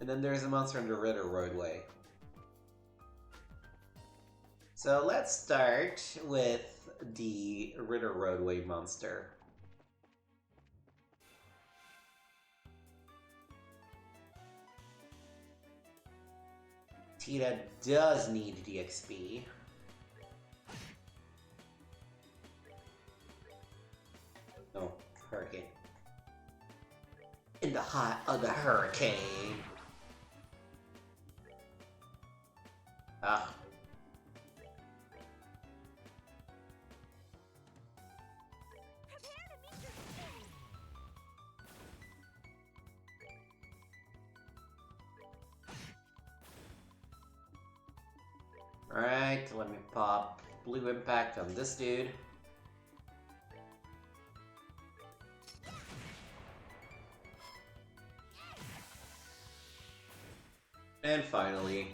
And then there's a monster on the Ritter roadway. So let's start with the Ritter roadway monster. Tita does need the XP. No, hurricane. In the heart of the hurricane. Ah. Alright, let me pop blue impact on this dude. And finally,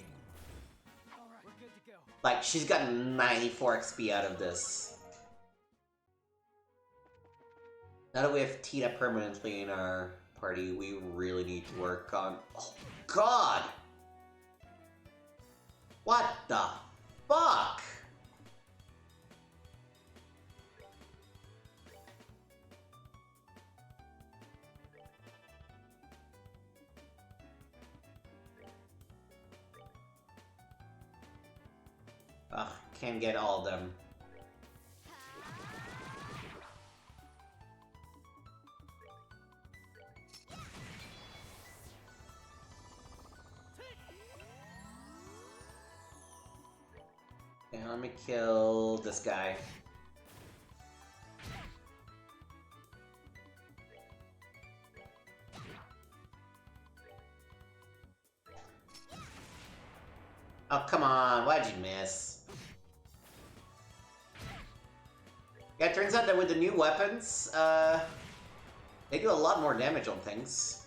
We're good to go. like, she's got 94 XP out of this. Now that we have Tita permanently in our party, we really need to work on... Oh, God! What the fuck? Ugh, can't get all of them. Okay, let me kill this guy. Oh, come on, why'd you miss? Yeah, it turns out that with the new weapons, they do a lot more damage on things.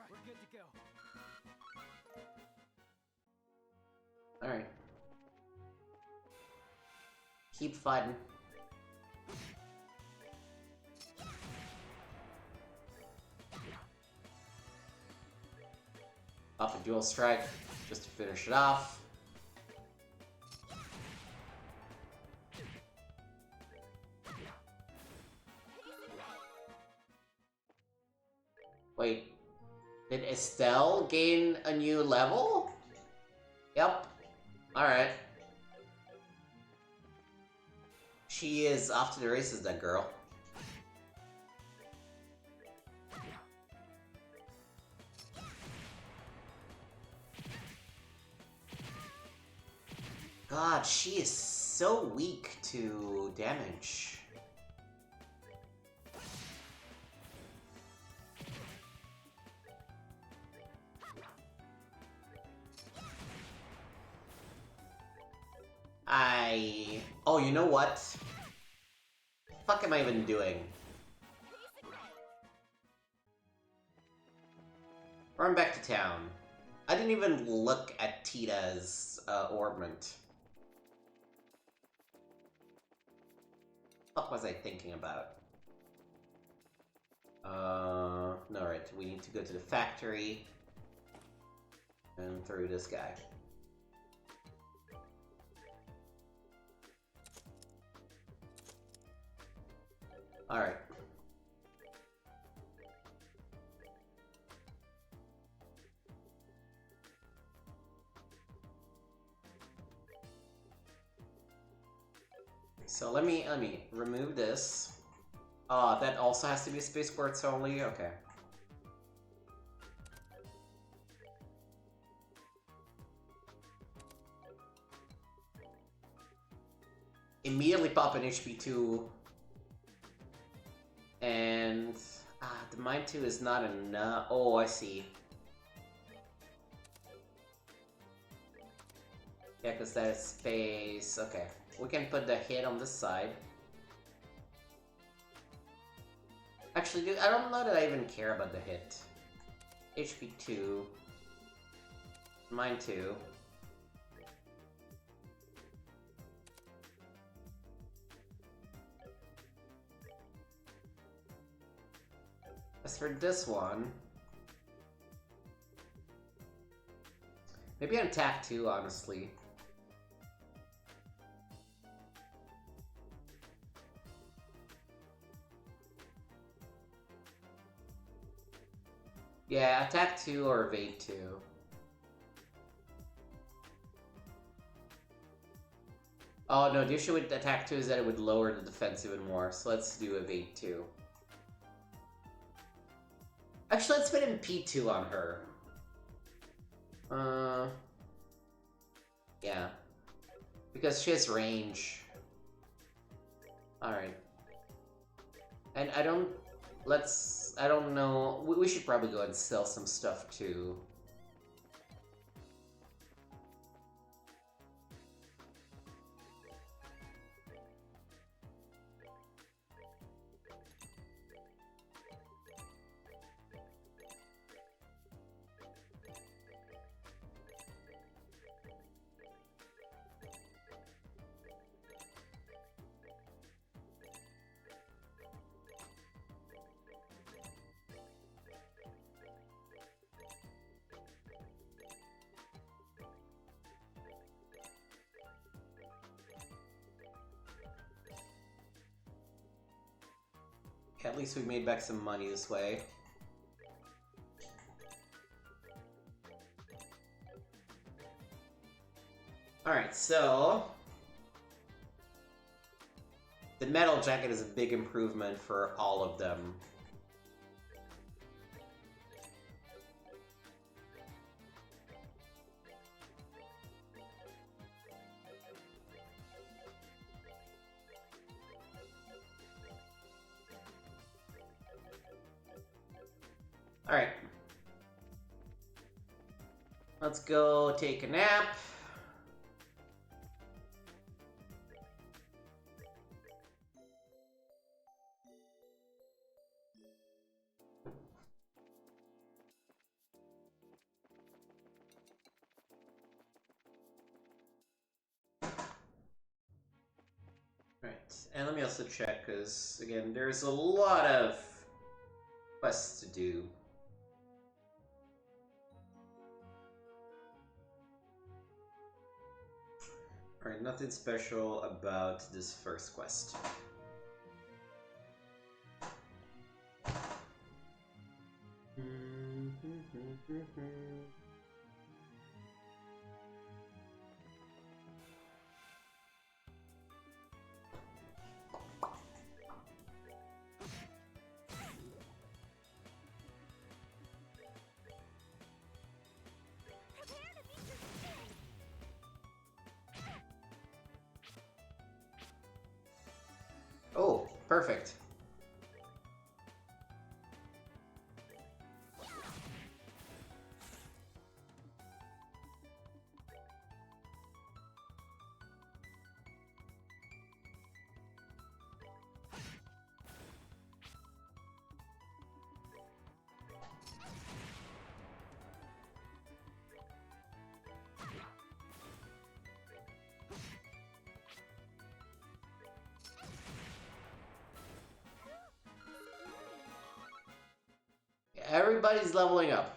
We're good to go. Alright. Keep fighting. Off a dual strike, just to finish it off. Wait, did Estelle gain a new level? Yep. Alright. She is off to the races, that girl. God, she is so weak to damage. Oh, you know what? Fuck am I even doing? Run back to town. I didn't even look at Tita's orbment. What was I thinking about? No, right. We need to go to the factory and through this guy. Alright. So let me remove this. That also has to be spaceports only? Okay. Immediately pop an HP2. And... the Mine 2 is not enough. Oh, I see. Yeah, because that is space. Okay. We can put the hit on this side. Actually, dude, I don't know that I even care about the hit. HP 2. Mine 2. As for this one... maybe on attack 2, honestly. Yeah, attack 2 or evade 2. Oh no, the issue with attack 2 is that it would lower the defense even more, so let's do evade 2. Actually, let's put in P2 on her. Yeah. Because she has range. Alright. And I don't know. We should probably go and sell some stuff too. At least we made back some money this way. Alright, so... the metal jacket is a big improvement for all of them. Alright. Let's go take a nap. Alright, and let me also check, because, again, there's a lot of quests to do. Alright, nothing special about this first quest. Oh, perfect. Everybody's leveling up.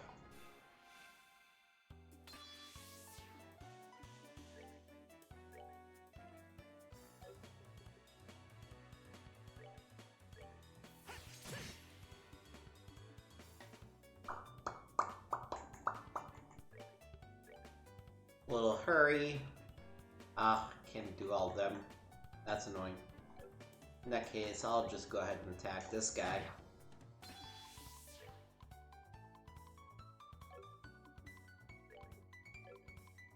Little hurry. Can't do all of them. That's annoying. In that case, I'll just go ahead and attack this guy.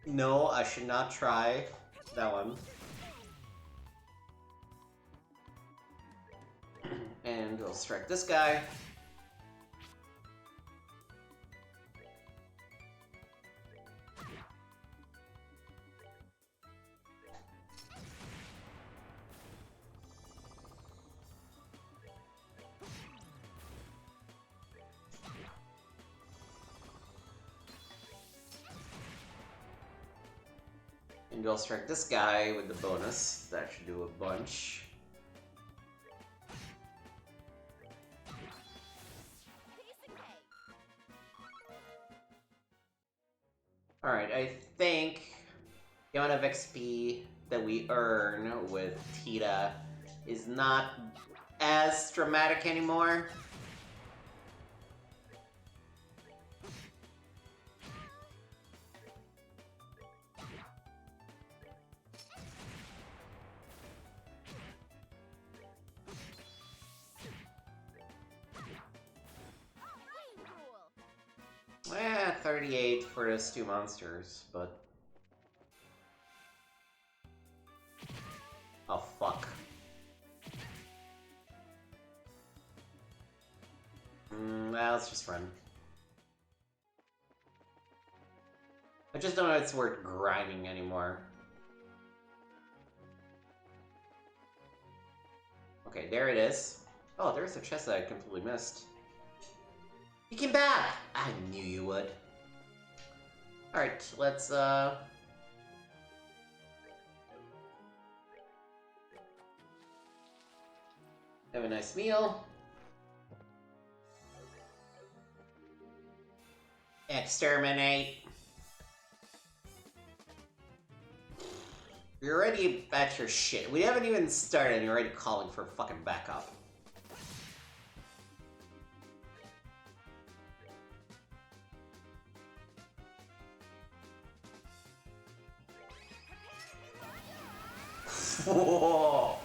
No, I should not try that one. And we'll strike this guy. And we'll strike this guy with the bonus. That should do a bunch. Alright, I think the amount of XP that we earn with Tita is not as dramatic anymore. Eh, 38 for those two monsters, but... Oh, fuck. Well, let's just run. I just don't know if it's worth grinding anymore. Okay, there it is. Oh, there's a chest that I completely missed. You came back! I knew you would. Alright, let's, have a nice meal. Exterminate. You're already at your shit. We haven't even started and you're already calling for fucking backup. Whoa.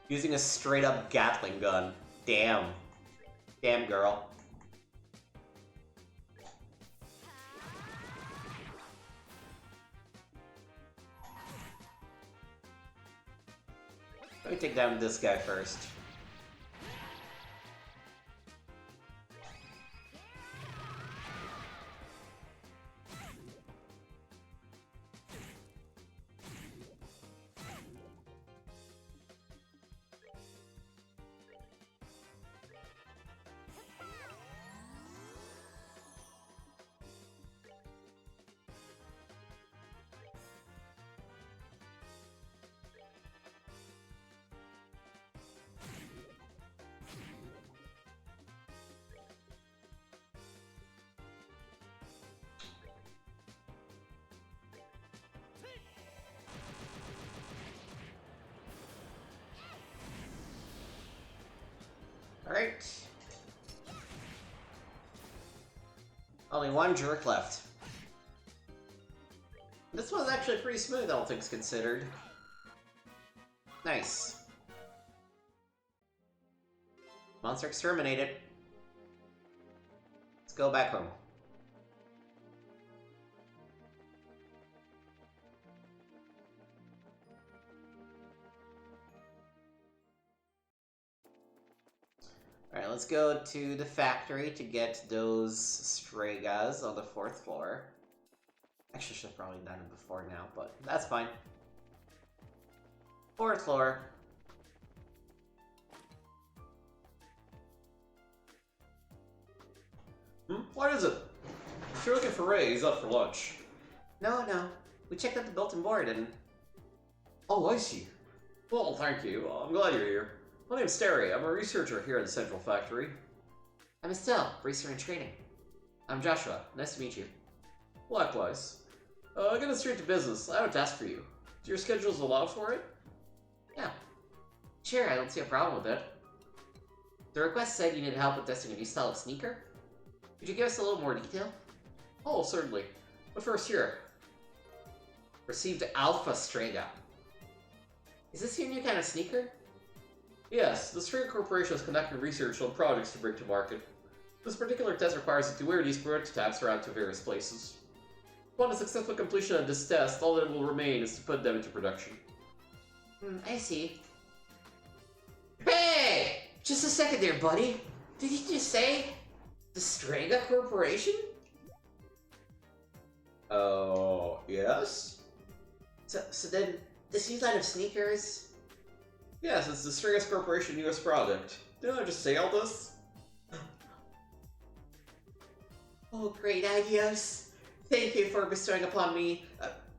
Using a straight up Gatling gun. Damn. Damn, girl. Let me take down this guy first. Alright. Only one jerk left. This one's actually pretty smooth, all things considered. Nice. Monster exterminated. Let's go back home. Alright, let's go to the factory to get those Stregas on the 4th floor. Actually, should have probably done it before now, but that's fine. 4th floor. What is it? If you're looking for Ray, he's up for lunch. No. We checked out the bulletin board and... Oh, I see. Well, thank you. I'm glad you're here. My name's Sterry. I'm a researcher here at the Central Factory. I'm Estelle, racer in training. I'm Joshua. Nice to meet you. Likewise. Getting straight to business, I have a task for you. Do your schedules allow for it? Yeah. Sure, I don't see a problem with it. The request said you needed help with testing a new style of sneaker. Could you give us a little more detail? Oh, certainly. But first here. Received Alpha Strega. Is this your new kind of sneaker? Yes, the Strega Corporation is conducting research on projects to bring to market. This particular test requires you to wear these prototypes around to various places. Upon the successful completion of this test, all that will remain is to put them into production. I see. Hey! Just a second there, buddy. Did you just say the Strega Corporation? Oh, yes? So then, this new line of sneakers... Yes, it's the Strega Corporation US product. Didn't I just say all this? Oh, great, Agios. Thank you for bestowing upon me,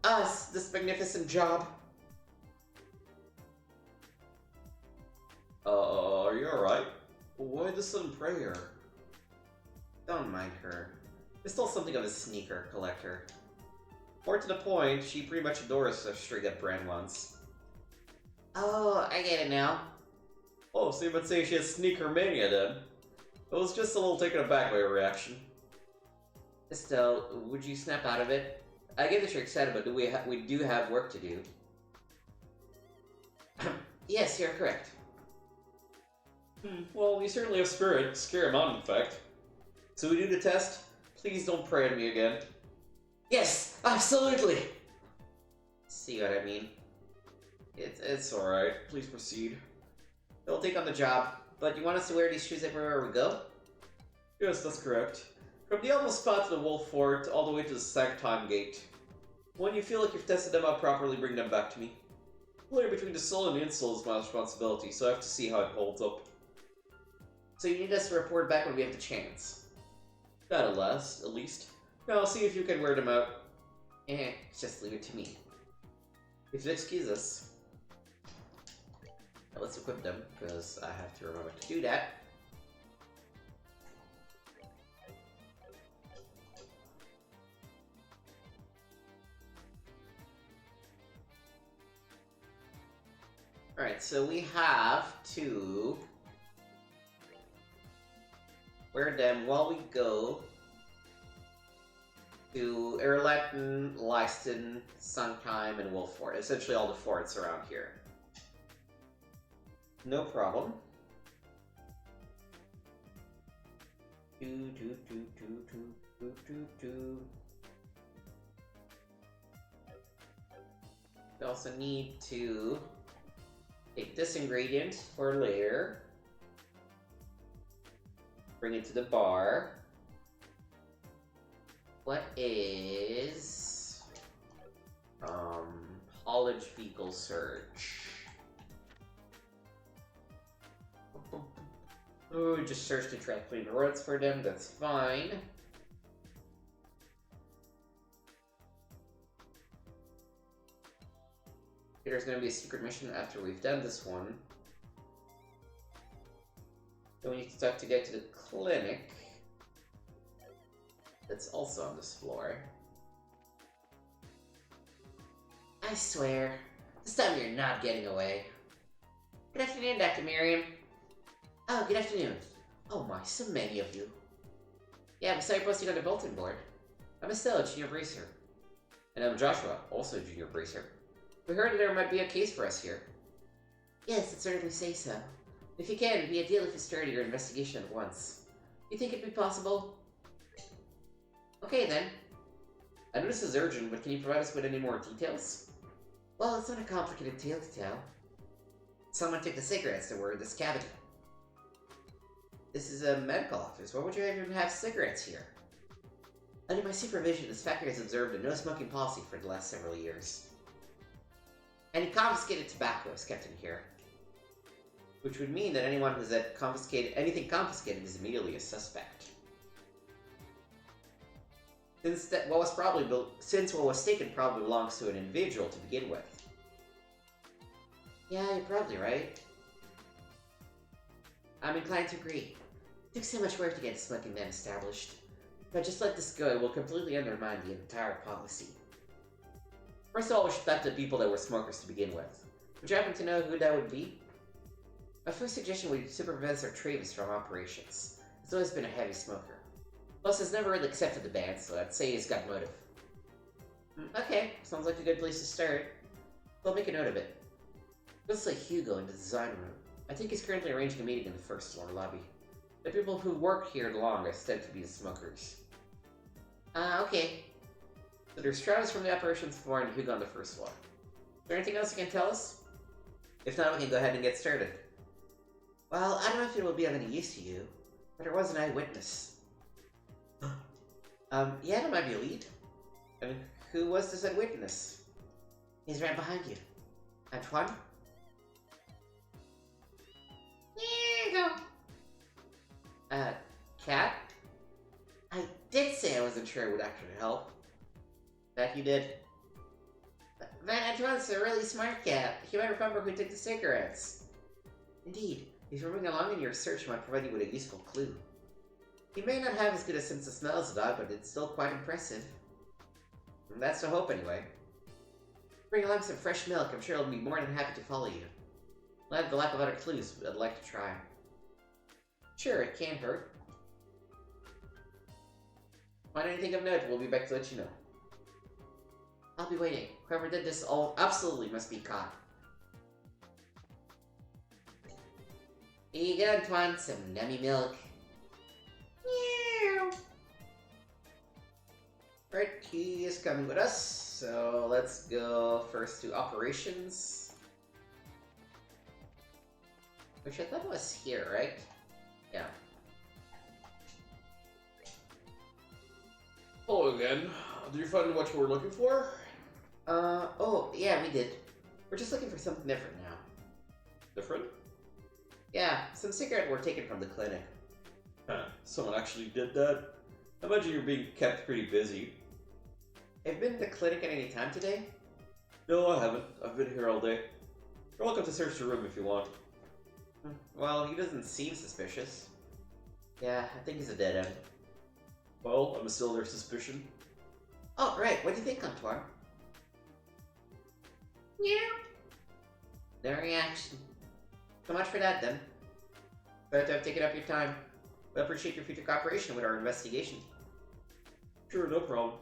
us, this magnificent job. Are you alright? Why the sudden prayer? Don't mind her. She's still something of a sneaker collector. More to the point, she pretty much adores the Strega brand once. Oh, I get it now. Oh, so you would say she has sneaker mania then? I was just a little taken aback by her reaction. Estelle, would you snap out of it? I get that you're excited, but we do have work to do. Yes, you're correct. Well, you certainly have spirit. Scare him on, in fact. So we do the test? Please don't pray at me again. Yes, absolutely! See what I mean? It's alright. Please proceed. We'll take on the job, but you want us to wear these shoes everywhere we go? Yes, that's correct. From the Elmo spot to the Wolf Fort, all the way to the Sanctime Gate. When you feel like you've tested them out properly, bring them back to me. Player between the soul and the insole is my responsibility, so I have to see how it holds up. So you need us to report back when we have the chance? That'll last, at least. Now I'll see if you can wear them out. Just leave it to me. If you'll excuse us. Now let's equip them, because I have to remember to do that. Alright, so we have to wear them while we go to Erletten, Leiston, Suntime, and Wolffort. Essentially all the forts around here. No problem. We also need to take this ingredient for later. Bring it to the bar. What is haulage vehicle search? Oh, just search to try to clean the roads for them, that's fine. There's gonna be a secret mission after we've done this one. Then we need to start to get to the clinic. That's also on this floor. I swear, this time you're not getting away. Good afternoon, Dr. Miriam. Oh, good afternoon. Oh my, so many of you. Yeah, we saw you posting on the bulletin board. I'm Estelle, Junior Bracer. And I'm Joshua, also Junior Bracer. We heard that there might be a case for us here. Yes, I'd certainly say so. If you can, it'd be ideal if you started your investigation at once. You think it'd be possible? Okay then. I know this is urgent, but can you provide us with any more details? Well, it's not a complicated tale to tell. Someone took the cigarettes that were in this cabinet. This is a medical office. Why would you even have cigarettes here? Under my supervision, this factory has observed a no-smoking policy for the last several years. Any confiscated tobacco is kept in here. Which would mean that anyone who's had anything confiscated is immediately a suspect. Since what was taken probably belongs to an individual to begin with. Yeah, you're probably right. I'm inclined to agree. It took so much work to get the smoking ban established. If I just let this go, it will completely undermine the entire policy. First of all, we should vet the people that were smokers to begin with. Would you happen to know who that would be? My first suggestion would be Supervisor Travis from Operations. He's always been a heavy smoker. Plus, he's never really accepted the ban, so I'd say he's got motive. Okay, sounds like a good place to start. I'll make a note of it. Looks like Hugo in the design room. I think he's currently arranging a meeting in the first floor lobby. The people who work here the longest tend to be the smokers. Okay. So there's Travis from the operations floor and Hugo on the first floor. Is there anything else you can tell us? If not, we can go ahead and get started. Well, I don't know if it will be of any use to you, but there was an eyewitness. Yeah, that might be a lead. And who was this eyewitness? He's right behind you. Antoine? Here you go. Cat? I did say I wasn't sure it would actually help. Bet you did. Man, Antoine's a really smart cat. He might remember who took the cigarettes. Indeed, if you're moving along in your search, he might provide you with a useful clue. He may not have as good a sense of smell as a dog, but it's still quite impressive. And that's the hope, anyway. Bring along some fresh milk. I'm sure he'll be more than happy to follow you. I have the lack of other clues, but I'd like to try. Sure, it can't hurt. Find anything of note, we'll be back to let you know. I'll be waiting. Whoever did this all absolutely must be caught. Here you go, Antoine. Some nummy milk. Meow. Right, he is coming with us. So let's go first to operations. Which I thought was here, right? Yeah. Hello again. Did you find what you were looking for? Oh, yeah, we did. We're just looking for something different now. Different? Yeah, some cigarettes were taken from the clinic. Huh. Someone actually did that? I imagine you're being kept pretty busy. Have you been to the clinic at any time today? No, I haven't. I've been here all day. You're welcome to search the room if you want. Well, he doesn't seem suspicious. Yeah, I think he's a dead end. Well, I'm still under suspicion. Oh, right. What do you think, Antoine? Yeah. No reaction. So much for that, then. Glad to have taken up your time. We appreciate your future cooperation with our investigation. Sure, no problem.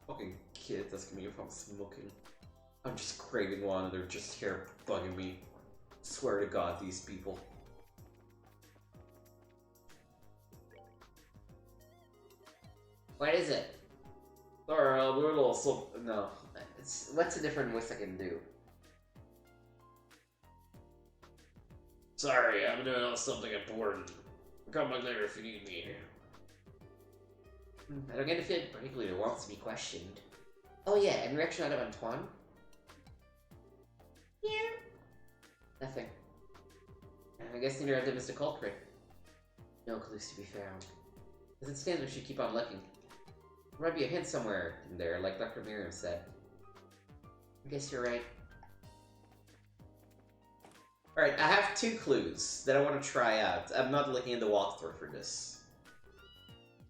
Fucking kids asking me if I'm smoking. I'm just craving one and they're just here bugging me. Swear to God, these people. What is it? Sorry, I'll do a little something. No. What's a different voice I can do? Sorry, I'm doing something important. Come back later if you need me. I don't get a feeling particularly wants to be questioned. Oh yeah, and reaction out of Antoine? Yeah. Nothing. I guess neither of them is the culprit. No clues to be found. As it stands, we should keep on looking. There might be a hint somewhere in there, like Dr. Miriam said. I guess you're right. Alright, I have 2 clues that I want to try out. I'm not looking in the walkthrough for this.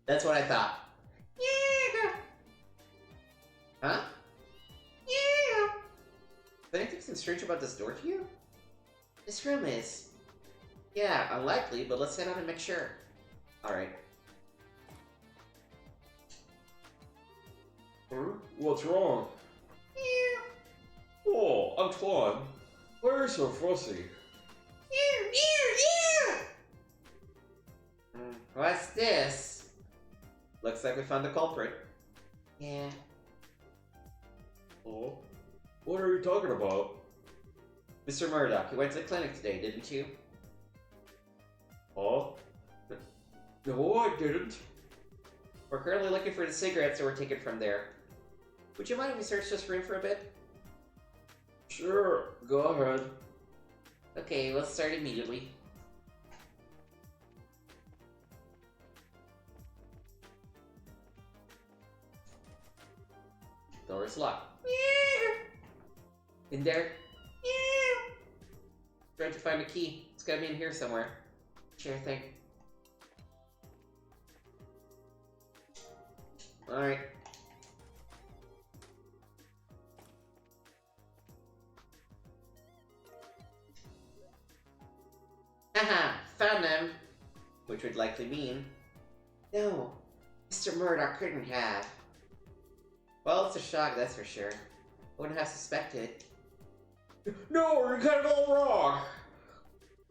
That's what I thought. Yeah. Huh? Yeah. Is there anything strange about this door to you? This room is. Yeah, unlikely, but let's head on and make sure. Alright. Huh? What's wrong? Oh, Antoine. Why are you so fussy? What's this? Looks like we found the culprit. Yeah. Oh? What are you talking about? Mr. Murdoch, you went to the clinic today, didn't you? Oh? No, I didn't. We're currently looking for the cigarettes that were taken from there. Would you mind if we search this room for a bit? Sure, go ahead. Okay, let's start immediately. Door is locked. In there? Trying to find a key. It's gotta be in here somewhere. Sure thing. Alright. Haha, found them. Which would likely mean... No, Mr. Murdoch couldn't have. Well, it's a shock, that's for sure. I wouldn't have suspected. No, you got it all wrong.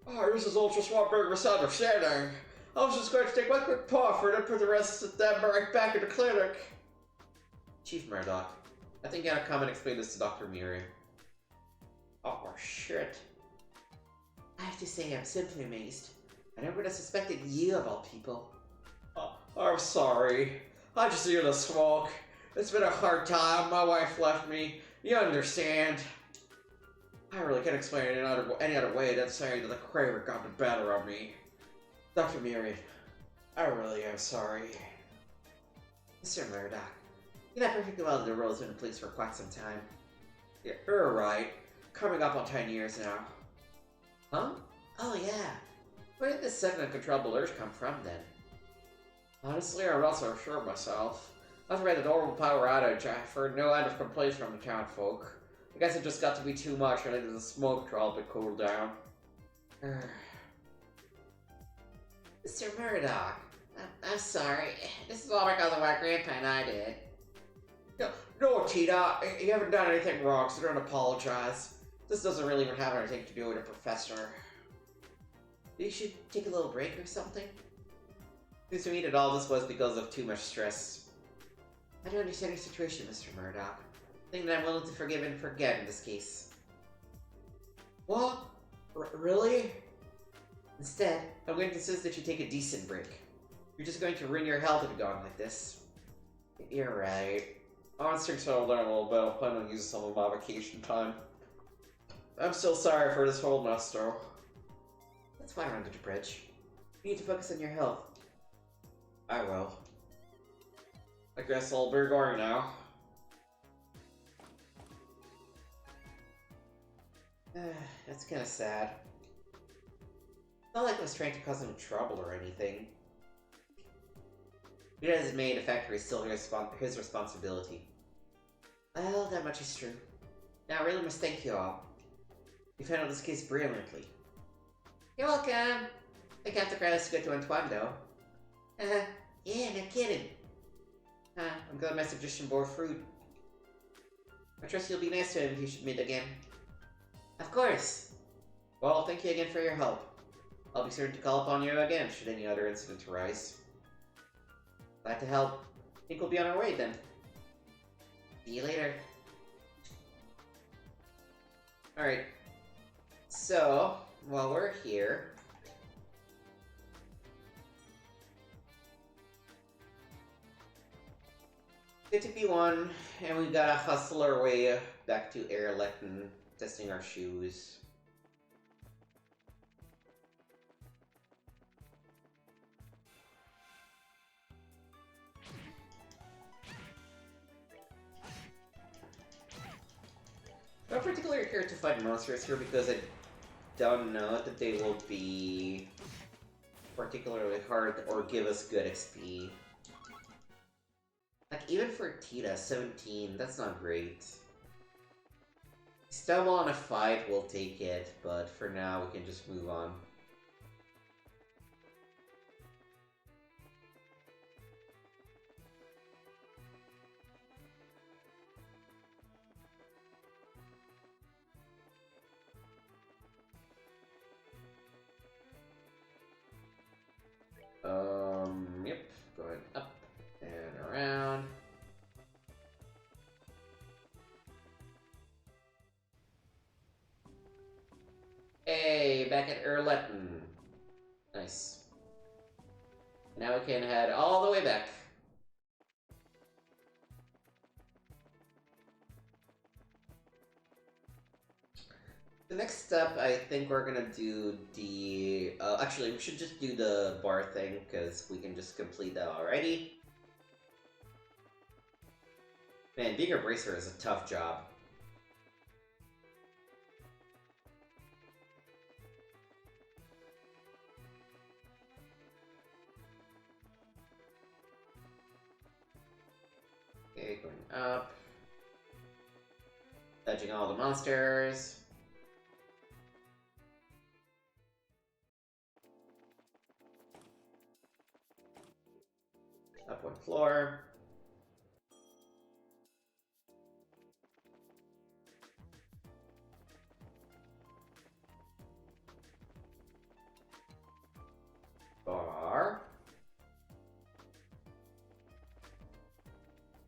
Oh, this is all just one big misunderstanding. I was just going to take one quick puff and then put the rest of them right back in the clinic. Chief Murdoch, I think you gotta come and explain this to Dr. Miri. Oh, shit. I have to say, I'm simply amazed. I never would have suspected you of all people. I'm sorry. I just hear the smoke. It's been a hard time. My wife left me. You understand. I really can't explain it any other way than saying that the Kraber got the better of me. Dr. Miri, I really am sorry. Mr. Murdoch, you know perfectly well that the role's been in place for quite some time. Yeah, you're right. Coming up on 10 years now. Huh? Oh yeah. Where did this sudden uncontrollable urge come from then? Honestly, I'm not so sure myself. After we had a normal power outage, I've heard no end of complaints from the town folk. I guess it just got to be too much and I needed the smoke to help it cool down. Mr. Murdoch, I'm sorry. This is all because of what Grandpa and I did. No, Tina, you haven't done anything wrong, so don't apologize. This doesn't really even have anything to do with a professor. You should take a little break or something. Seems to me that all this was because of too much stress. I don't understand your situation, Mr. Murdoch. I think that I'm willing to forgive and forget in this case. What? Really? Instead, I'm going to insist that you take a decent break. You're just going to ruin your health if you go on like this. You're right. Once things settle down a little bit, I'll plan on using some of my vacation time. I'm still sorry for this whole mess, though. That's water under the bridge. You need to focus on your health. I will. I guess I'll be going now. That's kinda sad. It's not like I was trying to cause him trouble or anything. He hasn't made a factory still his responsibility. Well, that much is true. Now I really must thank you all. You handled this case brilliantly. You're welcome! I can't credit this good to Antoine, though. Yeah, no kidding. I'm glad my suggestion bore fruit. I trust you'll be nice to him if you should meet again. Of course! Well, thank you again for your help. I'll be certain to call upon you again should any other incident arise. Glad to help. Think we'll be on our way then. See you later. Alright. So, while we're here... Good to be one, and we gotta hustle our way back to Erletten, testing our shoes. I don't particularly care to fight monsters here because I don't know that they will be particularly hard or give us good XP. Like, even for Tita, 17, that's not great. Stumble on a fight, we'll take it, but for now we can just move on. Yep, going up and around. Hey, back at Erletten. Nice. Now we can head all the way back. The next step, I think we're gonna do the... actually, we should just do the bar thing, because we can just complete that already. Man, being a bracer is a tough job. Okay, going up. Dodging all the monsters. Up one floor.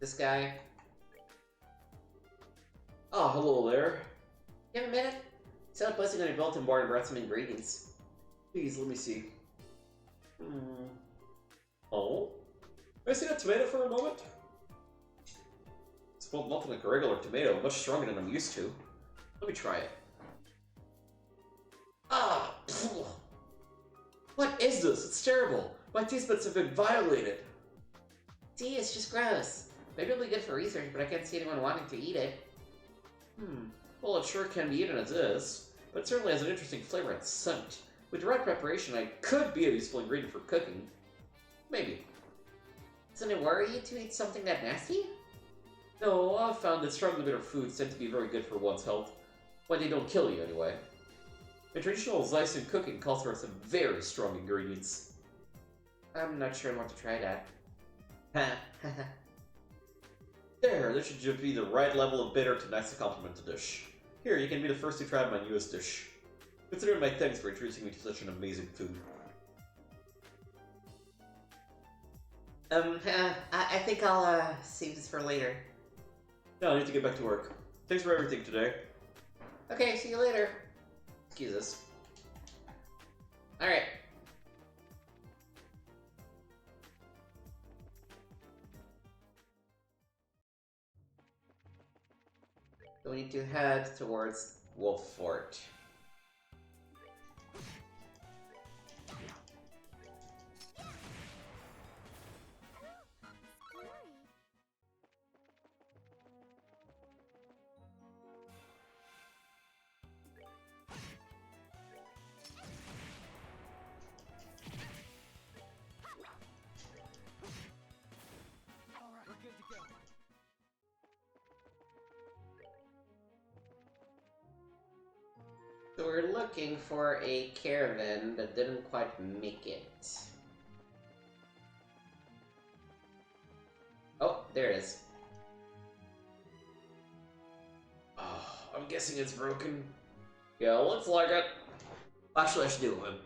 This guy. Ah, hello there. You have a minute? Instead of posting on your bulletin board and brought some ingredients. Please, let me see. Oh? May I see that tomato for a moment? It smells nothing like a regular tomato, much stronger than I'm used to. Let me try it. Ah! Phew. What is this? It's terrible! My taste buds have been violated! See, it's just gross. Maybe it'll be good for research, but I can't see anyone wanting to eat it. Well, it sure can be eaten as is, but it certainly has an interesting flavor and scent. With the right preparation, I could be a useful ingredient for cooking. Maybe. Doesn't it worry you to eat something that nasty? No, I've found that strongly bitter foods tend to be very good for one's health. When they don't kill you, anyway. My traditional Zaisen cooking calls for some very strong ingredients. I'm not sure I want to try that. There, this should just be the right level of bitter to nicely complement the dish. Here, you can be the first to try my newest dish. Consider my thanks for introducing me to such an amazing food. I think I'll, save this for later. Now I need to get back to work. Thanks for everything today. Okay, see you later. Excuse us. Alright. So we need to head towards Wolf Fort. Alright, we're good to go. So we're looking for a caravan that didn't quite make it. Oh, there it is. Oh, I'm guessing it's broken. Yeah, looks like it. Actually, I should deal with it.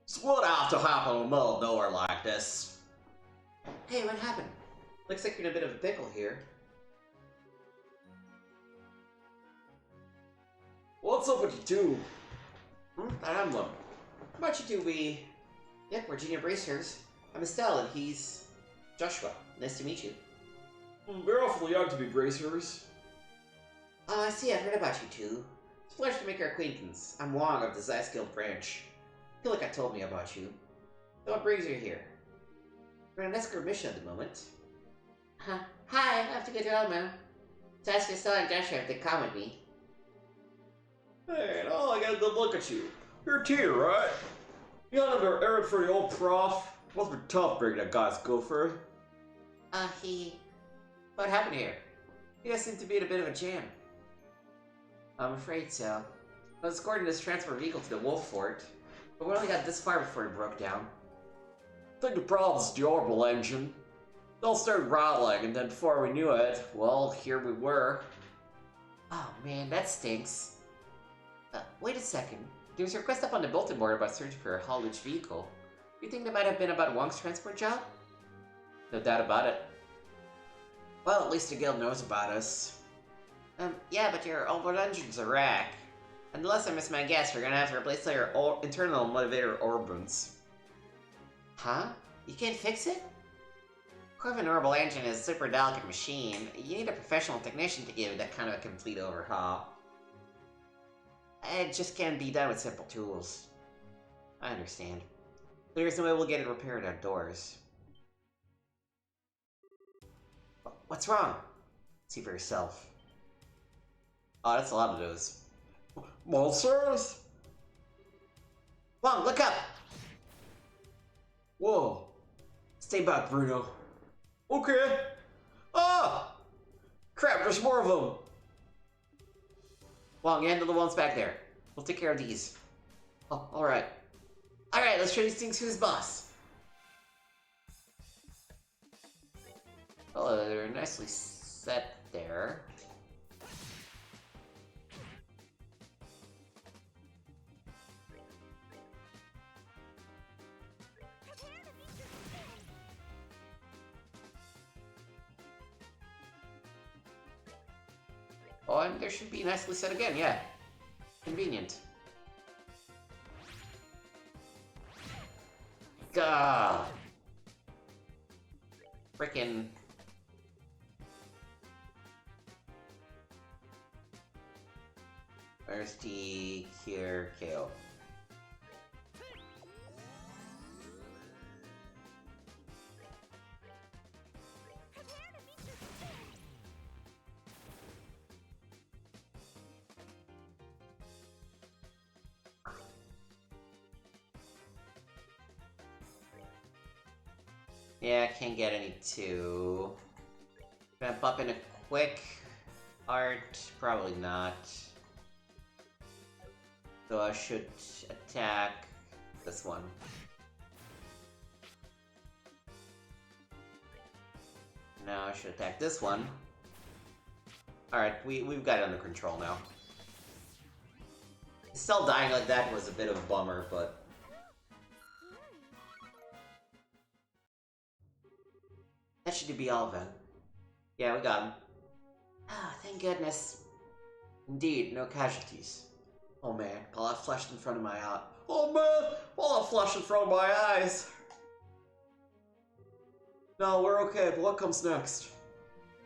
So what have to happen in the middle of nowhere like this? Hey, what happened? Looks like you're in a bit of a pickle here. What's up with you two? I am them. How about you two, Yep, we're junior bracers. I'm Estelle, and he's Joshua. Nice to meet you. We're awfully young to be bracers. Oh, I see, I've heard about you two. It's a pleasure to make your acquaintance. I'm Wong of the Zeiss Guild branch. I feel like I told me about you. So what brings you here? We're on an escort mission at the moment. Hi, I have to go to Elmo. So ask Estelle and Joshua if they come with me. Hey, no, I got a good look at you. You're a teacher, right? You got another errand for the old prof? Must be tough breaking that guy's gopher. What happened here? You guys seem to be in a bit of a jam. I'm afraid so. I was escorting this transport vehicle to the Wolf Fort, but we only got this far before it broke down. I think the problem's the orbital engine. They all started rattling, and then before we knew it, well, here we were. Oh man, that stinks. Wait a second. There's a request up on the bulletin board about searching for a haulage vehicle. You think that might have been about Wong's transport job? No doubt about it. Well, at least the guild knows about us. Yeah, but your orbital engine's a wreck. Unless I miss my guess, we're gonna have to replace all your internal motivator orbits. Huh? You can't fix it? Corvin orbital engine is a super delicate machine. You need a professional technician to give it that kind of a complete overhaul. It just can't be done with simple tools. I understand. There's no way we'll get it repaired outdoors. What's wrong? See for yourself. Oh, that's a lot of those. Monsters? Wong, look up! Whoa. Stay back, Bruno. Okay. Ah! Crap, there's more of them. Wong, you handle the ones back there. We'll take care of these. Oh, alright. Alright, let's show these things who's boss. Oh, they're nicely set there. Oh, and there should be nicely set again, yeah. Convenient. Gah! Frickin'. Where's the Cure KO? Yeah, can't get any two. Gonna bump in a quick art? Probably not. So I should attack this one. Now I should attack this one. Alright, we've got it under control now. Still dying like that was a bit of a bummer, but... that should be all then. Yeah, we got him. Ah, thank goodness. Indeed, no casualties. Oh man, Paula flashed in front of my eye. Oh man, Paula flashed in front of my eyes. No, we're okay, but what comes next?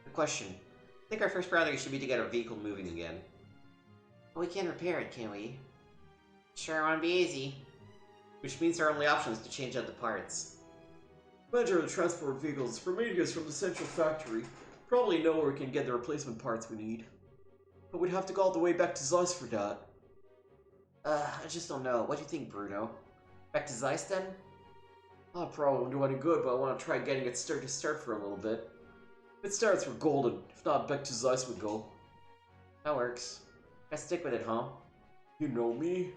Good question. I think our first priority should be to get our vehicle moving again. Well, we can repair it, can't we? Sure, won't be easy. Which means our only option is to change out the parts. Major transport vehicles from us from the central factory. Probably know where we can get the replacement parts we need. But we'd have to go all the way back to Zeiss for that. I just don't know. What do you think, Bruno? Back to Zeiss then? Oh, probably won't do any good, but I want to try getting it to start for a little bit. If it starts, we're golden. If not, back to Zeiss we go. That works. Gotta stick with it, huh? You know me.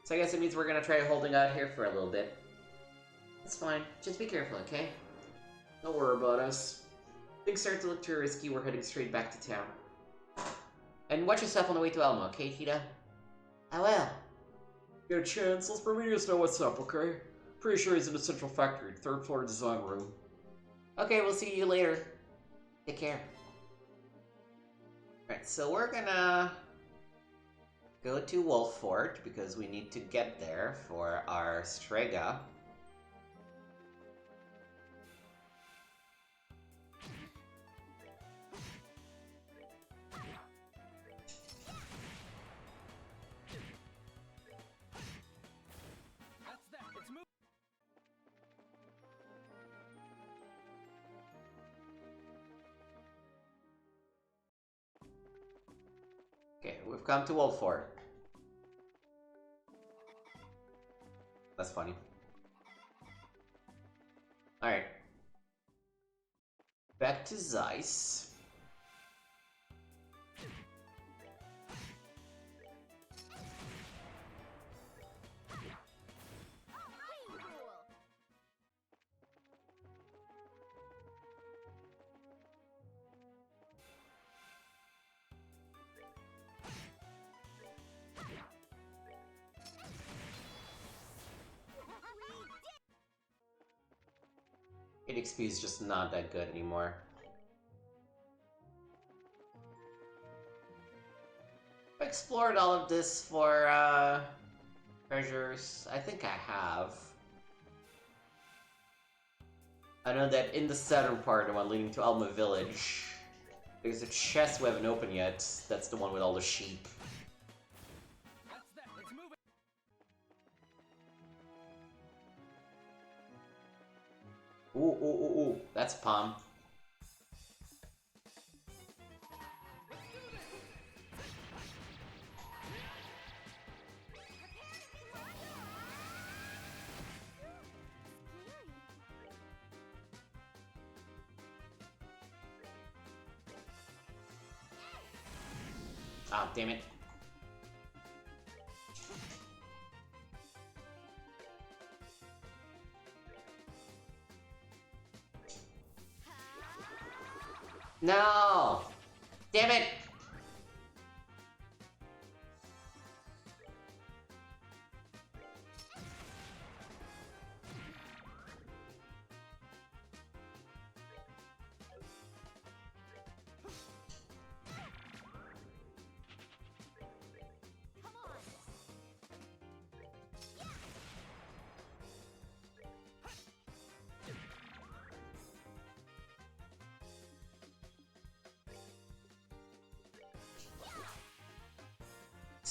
So I guess it means we're gonna try holding out here for a little bit. That's fine. Just be careful, okay? Don't worry about us. Things start to look too risky, we're heading straight back to town. And watch yourself on the way to Elmo, okay, Tita? I will. Get a chance, let's Prometheus know what's up, okay? Pretty sure he's in the central factory, 3rd floor design room. Okay, we'll see you later. Take care. Alright, so we're gonna go to Wolffort because we need to get there for our Strega. That's that. It's moving. Okay, we've come to Wolffort. That's funny. Alright. Back to Zeiss. XP is just not that good anymore. I've explored all of this for treasures. I think I have. I know that in the southern part, the one leading to Elma Village, there's a chest we haven't opened yet. That's the one with all the sheep. That's that. It's moving. Ooh, ooh, ooh, ooh. That's Palm. Ah, damn it. No! Damn it!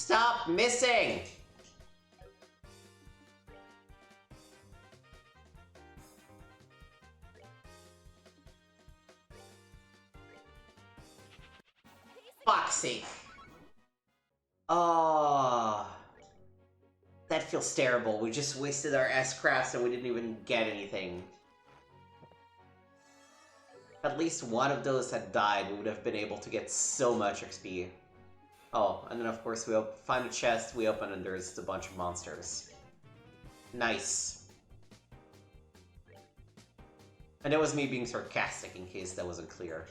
Stop missing! Fuck's sake. Oh, that feels terrible. We just wasted our S-crafts and we didn't even get anything. At least one of those had died, we would have been able to get so much XP. Oh, and then of course we find a chest, we open, and there's a bunch of monsters. Nice. And that was me being sarcastic in case that wasn't clear.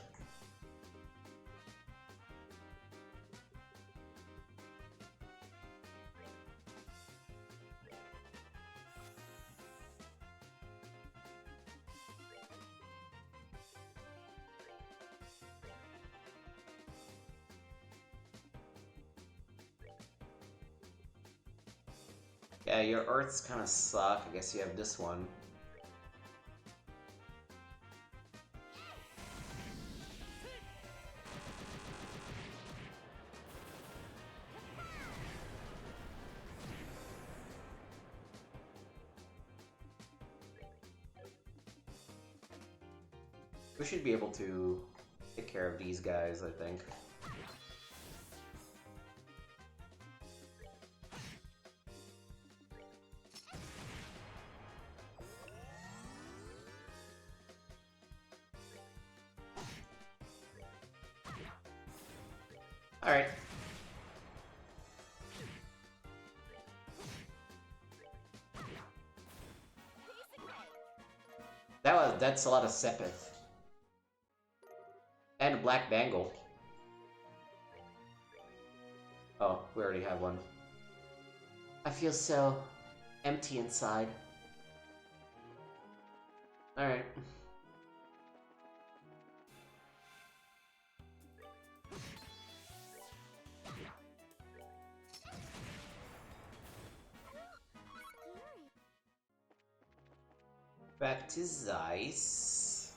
Yeah, your Earths kind of suck. I guess you have this one. We should be able to take care of these guys, I think. Alright. That's a lot of Sepith. And a Black Bangle. Oh, we already have one. I feel so empty inside. Alright. Back to Zeiss.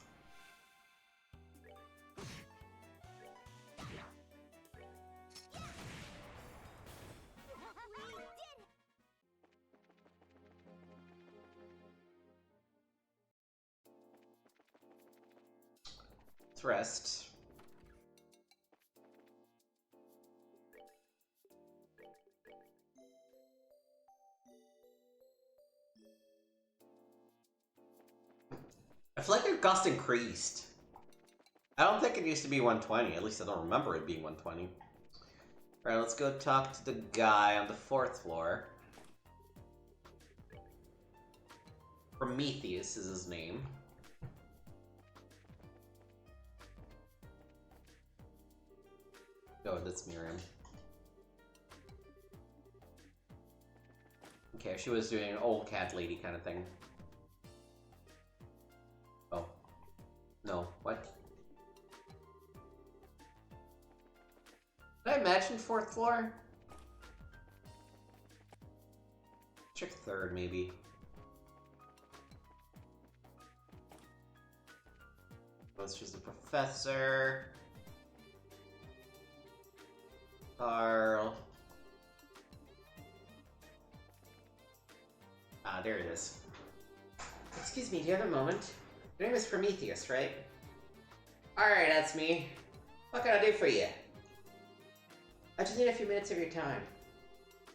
Let's rest. I feel like their cost increased. I don't think it used to be 120, at least I don't remember it being 120. Alright, let's go talk to the guy on the 4th floor. Prometheus is his name. Oh, that's Miriam. Okay, she was doing an old cat lady kind of thing. Oh. No, what? Did I imagine 4th floor? Check 3rd, maybe. Let's choose the professor. Carl. Ah, there it is. Excuse me, do you have a moment? Your name is Prometheus, right? Alright, that's me. What can I do for you? I just need a few minutes of your time.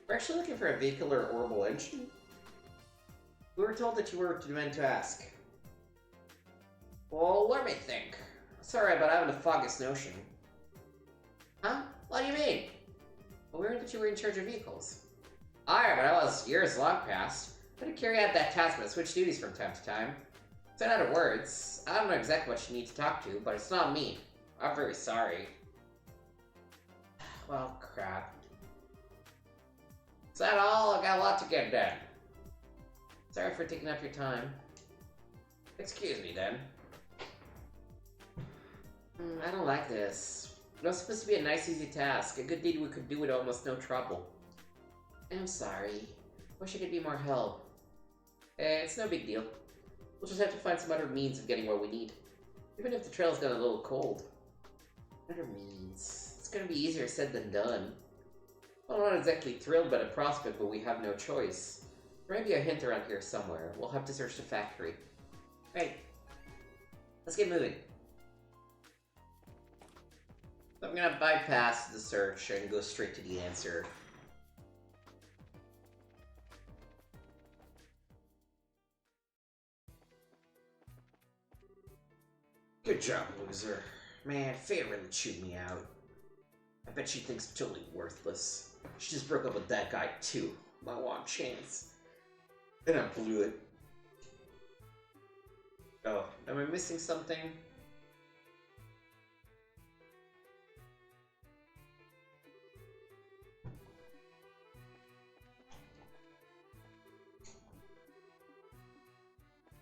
We're actually looking for a vehicle or orbital engine. We were told that you were the man to ask. Well, let me think. Sorry, but I haven't the foggiest notion. Huh? What do you mean? Well, we heard that you were in charge of vehicles. Alright, but I was years long past. I had to carry out that task, but I switch duties from time to time. So in other words, I don't know exactly what you need to talk to, but it's not me. I'm very sorry. Well, crap. Is that all? I got a lot to get done. Sorry for taking up your time. Excuse me, then. I don't like this. It was supposed to be a nice, easy task. A good deed we could do with almost no trouble. I'm sorry. Wish I could be more help. It's no big deal. We'll just have to find some other means of getting what we need. Even if the trail's got a little cold. Other means. It's gonna be easier said than done. Well, I'm not exactly thrilled by the prospect, but we have no choice. There may be a hint around here somewhere. We'll have to search the factory. Right. Let's get moving. So I'm gonna bypass the search and go straight to the answer. Good job, loser. Man, Faye really chewed me out. I bet she thinks I'm totally worthless. She just broke up with that guy, too. My one chance. And I blew it. Oh, am I missing something?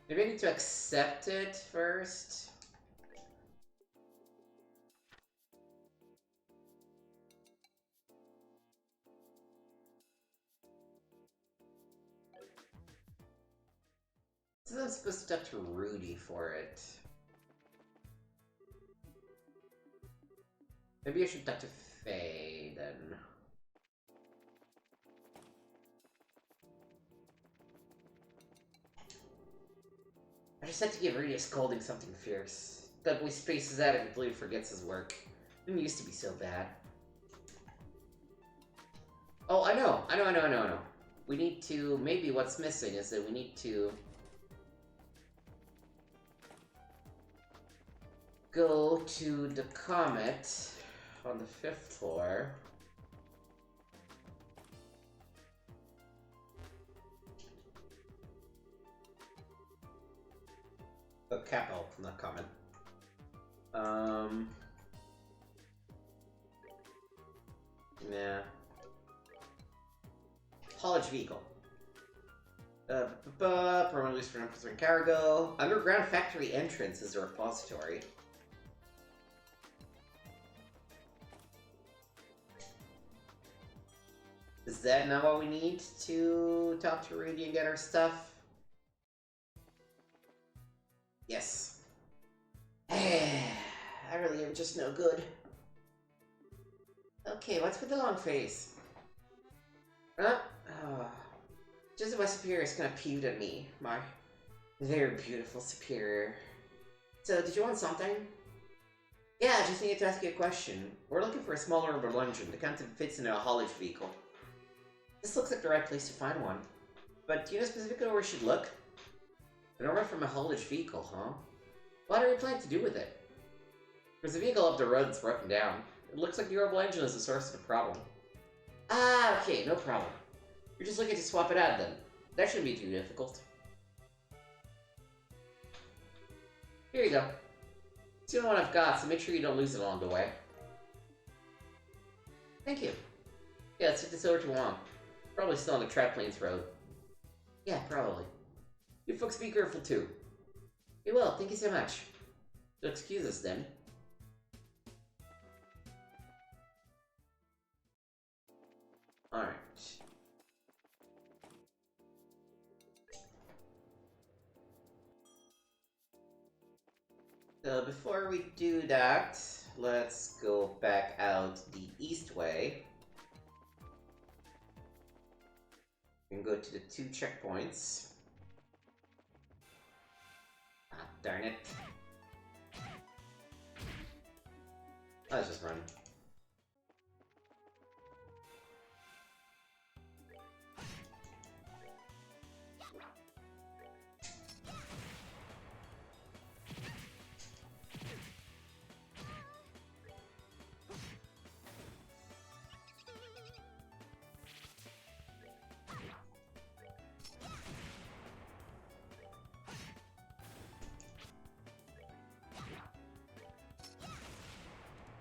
Maybe I need to accept it first. So I'm supposed to talk to Rudy for it. Maybe I should talk to Faye then. I just had to give Rudy a scolding something fierce. That boy spaces out and completely forgets his work. Didn't used to be so bad. Oh, I know. We need to, maybe what's missing is that we need to go to the Comet on the 5th floor. Oh, Capital, not Comet. Nah. Haulage vehicle. Permanent release for non-concerned cargo. Underground factory entrance is a repository. Is that not what we need to talk to Rudy and get our stuff? Yes. I really am just no good. Okay, what's with the long face? Huh? Oh. Just that my superior is kind of peeved at me. My very beautiful superior. So, did you want something? Yeah, I just needed to ask you a question. We're looking for a small urban engine that kind of fits in a haulage vehicle. This looks like the right place to find one. But do you know specifically where we should look? An order from a haulage vehicle, huh? What are we planning to do with it? There's a vehicle up the road that's broken down. It looks like the orbital engine is the source of the problem. Ah, okay, no problem. You're just looking to swap it out then. That shouldn't be too difficult. Here you go. It's the only one I've got, so make sure you don't lose it along the way. Thank you. Yeah, let's take this over to Wong. Probably still on the Trap Plains Road. Yeah, probably. You folks be careful too. We will, thank you so much. You'll excuse us then. Alright. So before we do that, let's go back out the east way. We can go to the 2 checkpoints. Ah, darn it. Let's just run.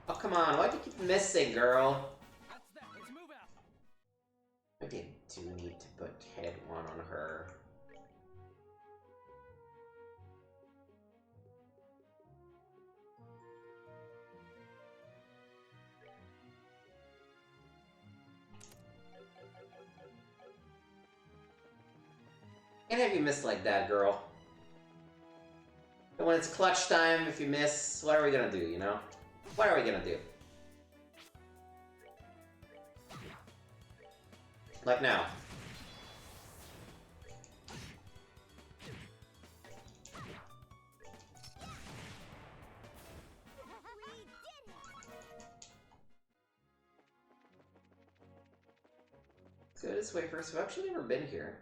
Oh, come on, why'd you keep missing, girl? That's that. Let's move out. Maybe I do need to put head 1 on her. Can't have you miss like that, girl. And when it's clutch time, if you miss, what are we gonna do, you know? What are we gonna do? Like now. Let's go this way first. I've actually never been here.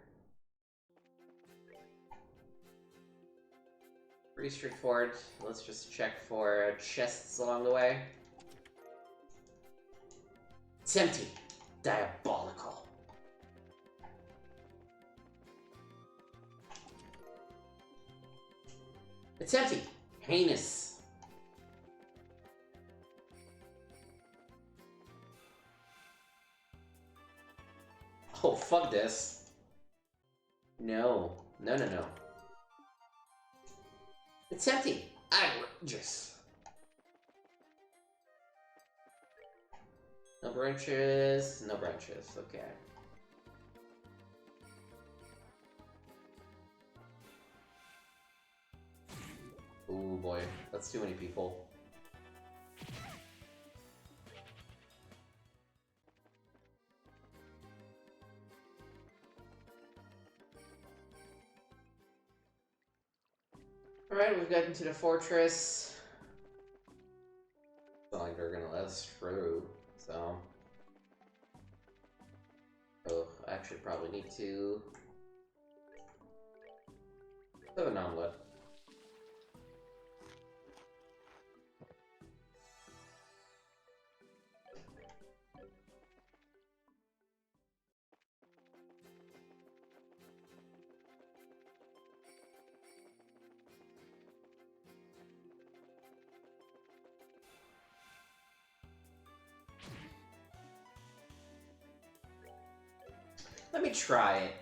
Pretty straightforward. Let's just check for chests along the way. It's empty. Diabolical. It's empty. Heinous. Oh, fuck this. No. No, no, no. It's empty. Outrageous. No branches. No branches. Okay. Ooh boy, that's too many people. Alright, we've gotten to the fortress. It's not like they're gonna let us through, so... Oh, I actually probably need to... have an omelet. Let me try it.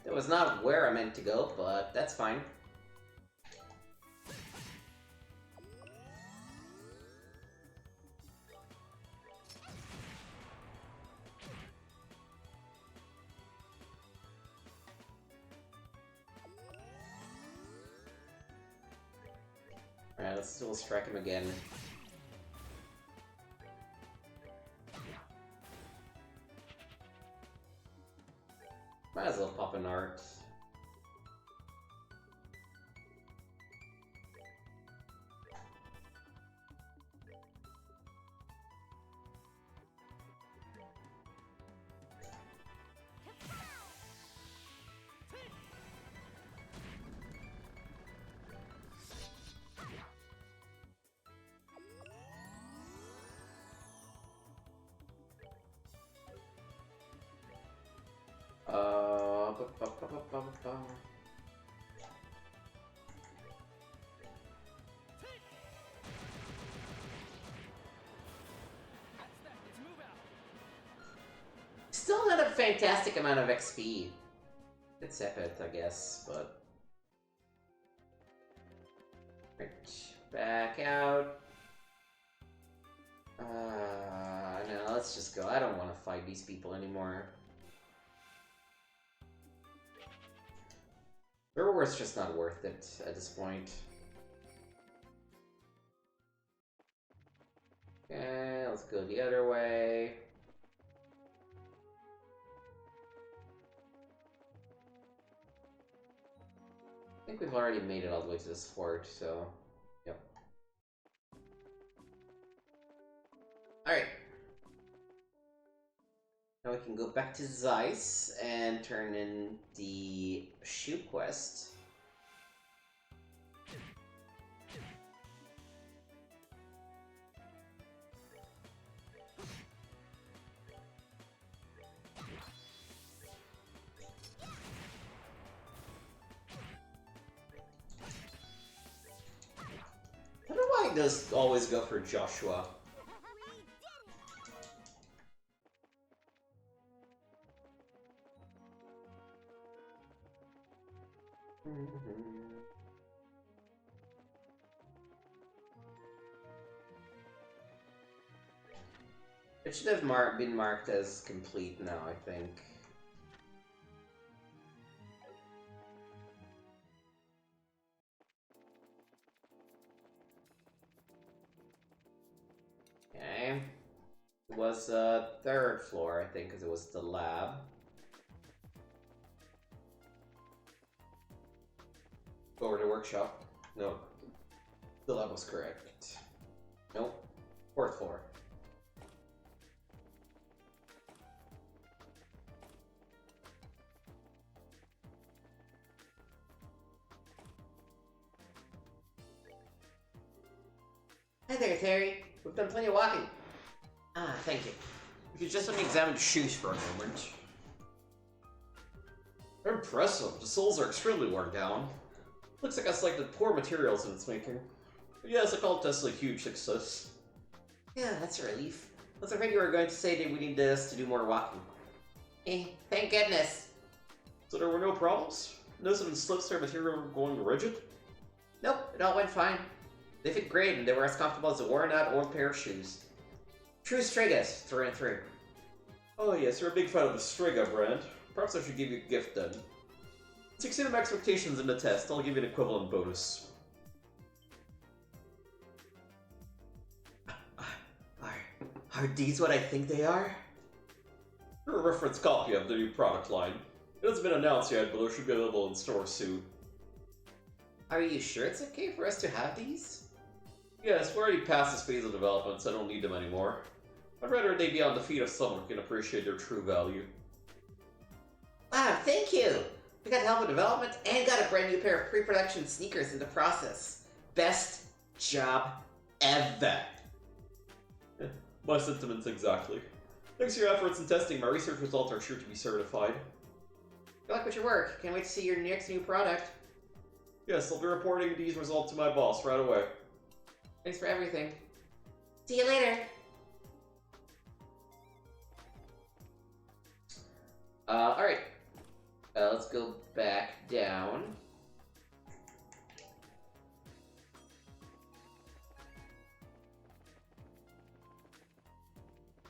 That was not where I meant to go, but that's fine. Alright, let's still strike him again. Might as well pop an art. Ba-ba-ba-ba-ba. Still not a fantastic amount of XP. It's epic, I guess, but... Right, back out. No, let's just go. I don't want to fight these people anymore. Their war's just not worth it at this point. Okay, let's go the other way. I think we've already made it all the way to this fort, so... Yep. Alright. Now we can go back to Zeiss and turn in the shoe quest. probably does always go for Joshua. It should have been marked as complete now, I think. Okay. It was third floor, I think, because it was the lab. Over to workshop. No. The lab was correct. Nope. Fourth floor. Hi there, Terry. We've done plenty of walking. Ah, thank you. We could just let me examine the shoes for a moment. Impressive. The soles are extremely worn down. Looks like I selected poor materials in its making. But yes, I call this a huge success. Yeah, that's a relief. I was afraid you were going to say that we need this to do more walking. Thank goodness. So there were no problems? No sudden slips or material going rigid? Nope, it all went fine. They fit great and they were as comfortable as a worn-out old pair of shoes. True Strigas, through and through. Oh yes, you're a big fan of the Striga brand. Perhaps I should give you a gift then. To exceed my expectations in the test, I'll give you an equivalent bonus. Are these what I think they are? You're a reference copy of the new product line. It hasn't been announced yet, but it should be available in store soon. Are you sure it's okay for us to have these? Yes, we're already past this phase of development, so I don't need them anymore. I'd rather they be on the feet of someone who can appreciate their true value. Wow, thank you! We got help with development and got a brand new pair of pre-production sneakers in the process. Best job ever! My sentiments exactly. Thanks to your efforts in testing, my research results are sure to be certified. Good luck with your work. Can't wait to see your next new product. Yes, I'll be reporting these results to my boss right away. Thanks for everything. See you later! Alright. Let's go back down.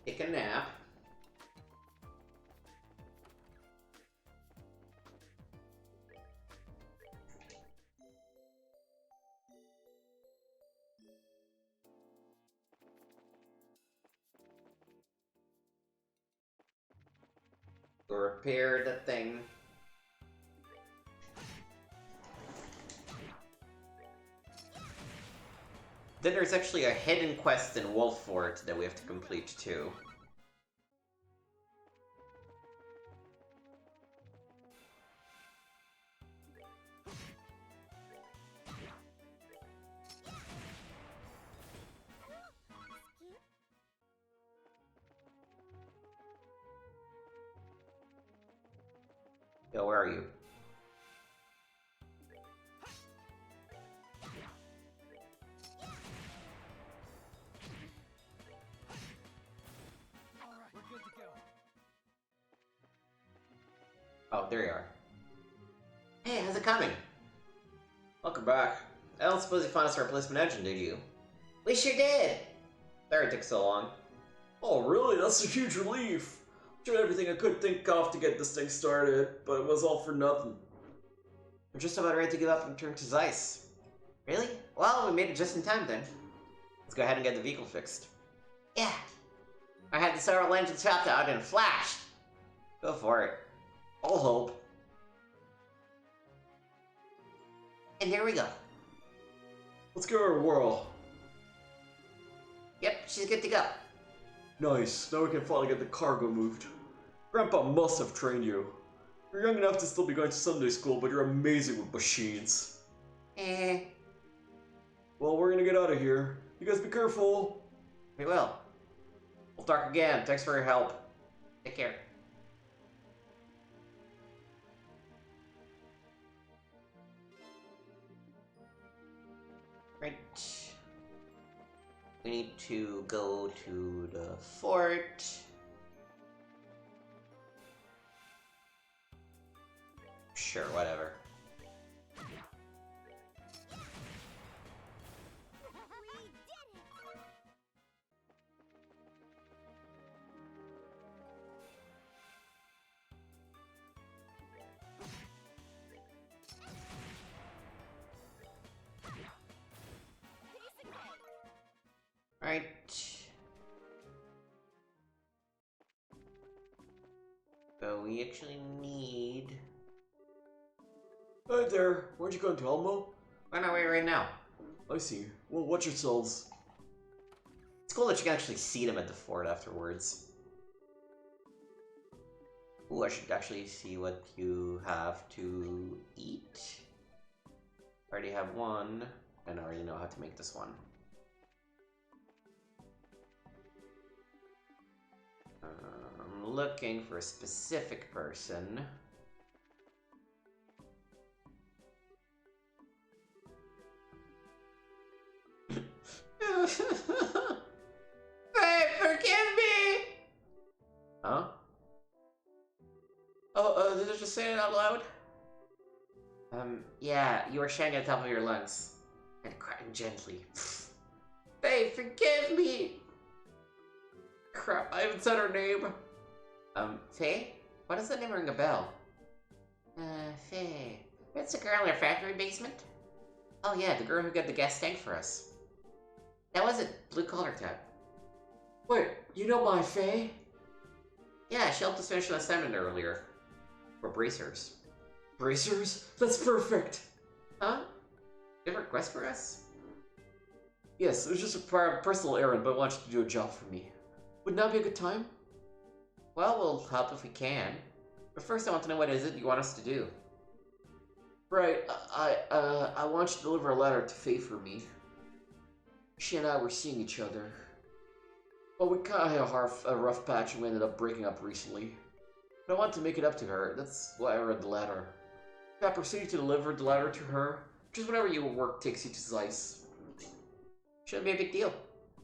Take a nap. Go repair the thing. Then there's actually a hidden quest in Wolffort that we have to complete too. Yo, where are you? Alright, we're good to go. Oh, there you are. Hey, how's it coming? Welcome back. I don't suppose you found us a replacement engine, did you? We sure did! Sorry it took so long. Oh, really? That's a huge relief. I tried everything I could think of to get this thing started, but it was all for nothing. We're just about ready to give up and turn to Zeiss. Really? Well, we made it just in time then. Let's go ahead and get the vehicle fixed. Yeah. I had the several engines chopped out in a flash. Go for it. All hope. And here we go. Let's give her a whirl. Yep, she's good to go. Nice. Now we can finally get the cargo moved. Grandpa must have trained you. You're young enough to still be going to Sunday school, but you're amazing with machines. Well, we're gonna get out of here. You guys be careful. We will. We'll talk again. Thanks for your help. Take care. Right. We need to go to the fort. Sure, whatever. Right. So we actually need... Hi there, where'd you go to Elmo? On our way right now. I see. Well, watch yourselves. It's cool that you can actually see them at the fort afterwards. Ooh, I should actually see what you have to eat. I already have one, and I already know how to make this one. I'm looking for a specific person. Hey, forgive me! Huh? Oh, did I just say it out loud? Yeah, you were shouting at the top of your lungs. And crying gently. Hey, forgive me! Crap, I haven't said her name. Faye? Why does that name ring a bell? Faye. That's the girl in our factory basement? Oh yeah, the girl who got the gas tank for us. That was it, blue collar type. Wait, you know my Faye? Yeah, she helped us finish an assignment earlier. For bracers. Bracers? That's perfect! Huh? You have a request for us? Yes, it was just a personal errand, but I want you to do a job for me. Would now be a good time? Well, we'll help if we can. But first I want to know what is it you want us to do. Right, I want you to deliver a letter to Faye for me. She and I were seeing each other. Well, we kinda had a rough patch and we ended up breaking up recently. But I want to make it up to her, that's why I read the letter. If I proceed to deliver the letter to her, just whenever your work takes you to Zeiss. Shouldn't be a big deal.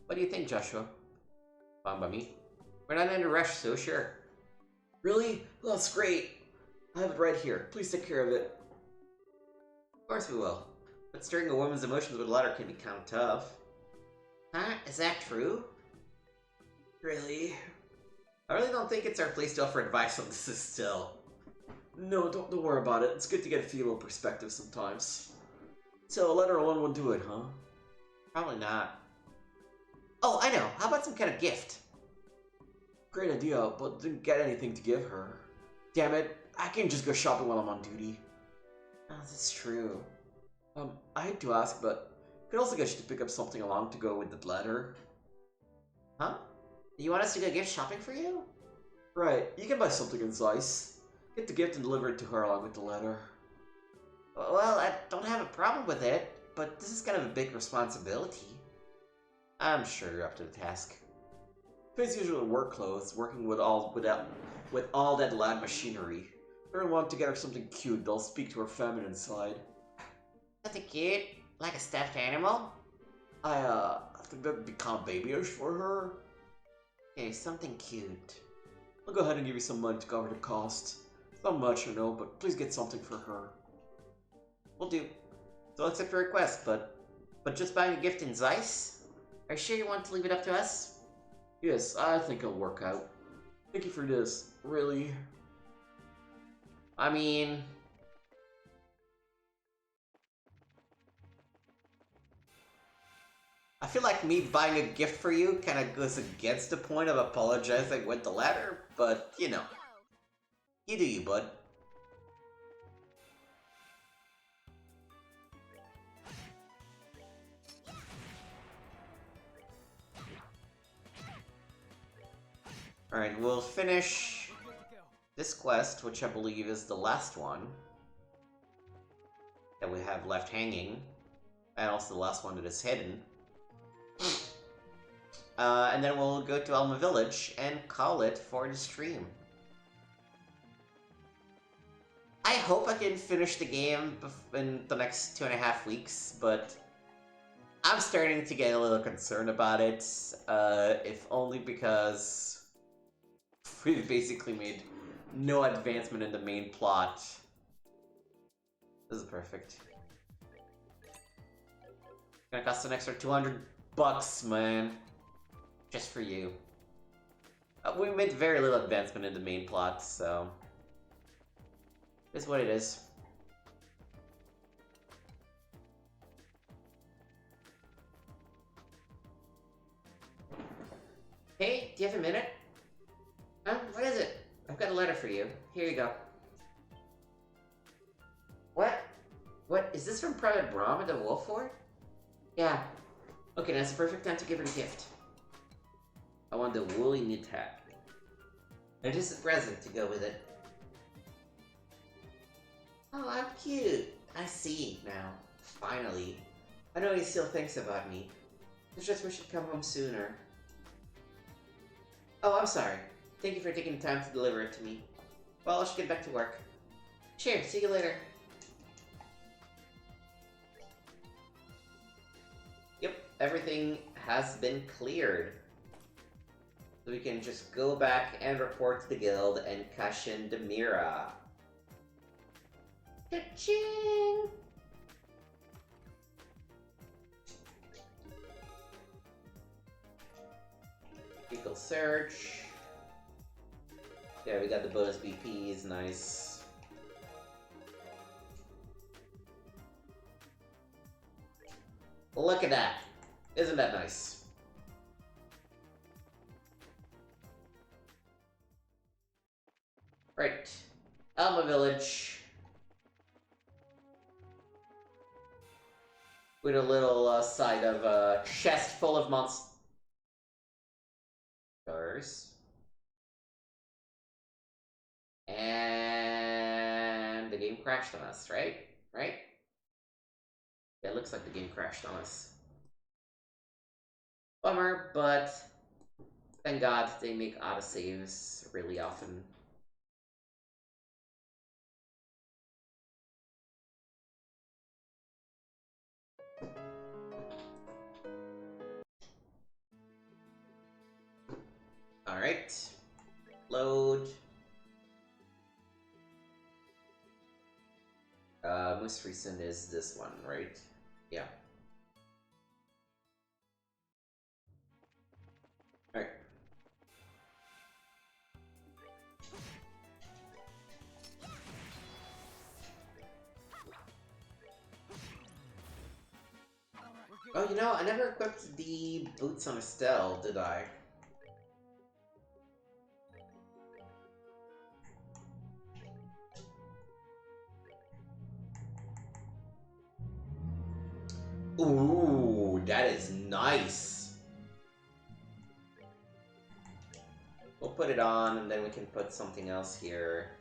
What do you think, Joshua? Fine by me. We're not in a rush, so sure. Really? Well, that's great. I have it right here. Please take care of it. Of course we will. But stirring a woman's emotions with a letter can be kind of tough. Huh? Is that true? Really? I really don't think it's our place to offer advice on this still. No, don't worry about it. It's good to get a female perspective sometimes. So a letter alone won't do it, huh? Probably not. Oh, I know. How about some kind of gift? Great idea, but didn't get anything to give her. Damn it, I can't just go shopping while I'm on duty. Oh, that's true. I hate to ask, but could also get you to pick up something along to go with the letter. Huh? You want us to go gift shopping for you? Right, you can buy something in Zeiss. Get the gift and deliver it to her along with the letter. Well, I don't have a problem with it, but this is kind of a big responsibility. I'm sure you're up to the task. Faye's usually in work clothes, working with all that loud machinery. I really want to get her something cute that'll speak to her feminine side. Something cute? Like a stuffed animal? I think that'd be kind of babyish for her. Okay, something cute. I'll go ahead and give you some money to cover the cost. It's not much, I know, but please get something for her. Will do. So I'll accept your request, but just buying a gift in Zeiss? Are you sure you want to leave it up to us? Yes, I think it'll work out. Thank you for this. Really? I mean... I feel like me buying a gift for you kind of goes against the point of apologizing with the letter, but, you know. You do you, bud. Alright, we'll finish this quest, which I believe is the last one that we have left hanging, and also the last one that is hidden. And then we'll go to Elma Village and call it for the stream. I hope I can finish the game in the next 2.5 weeks, but I'm starting to get a little concerned about it, if only because we've basically made no advancement in the main plot. This is perfect. Gonna cost an extra $200, man. Just for you. We made very little advancement in the main plot, so... It's what it is. Hey, do you have a minute? What is it? I've got a letter for you. Here you go. What? What? Is this from Private Brahm at the Wolf Fort? Yeah. Okay, that's the perfect time to give her a gift. I want the woolly knit hat. And just a present to go with it. Oh, how cute. I see now. Finally. I know he still thinks about me. It's just we should come home sooner. Oh, I'm sorry. Thank you for taking the time to deliver it to me. Well, I should get back to work. Sure, see you later. Yep, everything has been cleared. So we can just go back and report to the guild and cash in the Mira. Cha-ching! Vehicle search. Yeah, we got the bonus BPs, nice. Look at that. Isn't that nice? Right. Alma Village. With a little side of a chest full of monsters. And the game crashed on us, right? Right? Yeah, it looks like the game crashed on us. Bummer, but thank God they make autosaves really often. Alright. Load. Most recent is this one, right? Yeah. Alright. Oh, you know, I never equipped the boots on Estelle, did I? Ooh, that is nice. We'll put it on, and then we can put something else here.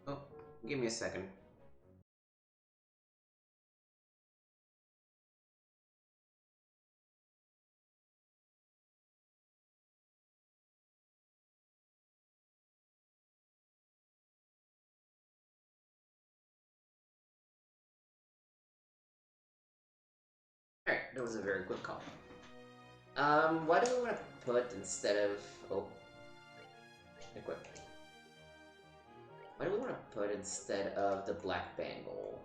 Oh, give me a second. Alright, that was a very quick call. What do we want to put instead of... Oh. Equip. What do we want to put instead of the black bangle?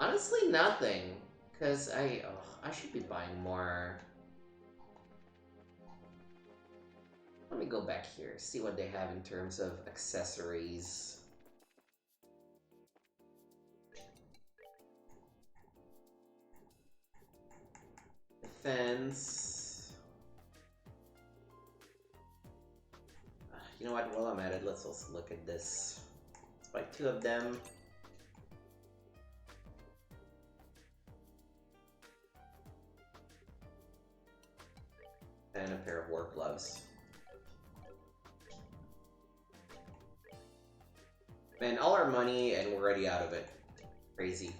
Honestly, nothing. Because I should be buying more. Let me go back here, see what they have in terms of accessories. Defense. You know what, while I'm at it, let's also look at this. Let's buy 2 of them. And a pair of work gloves. Man, all our money and we're already out of it. Crazy.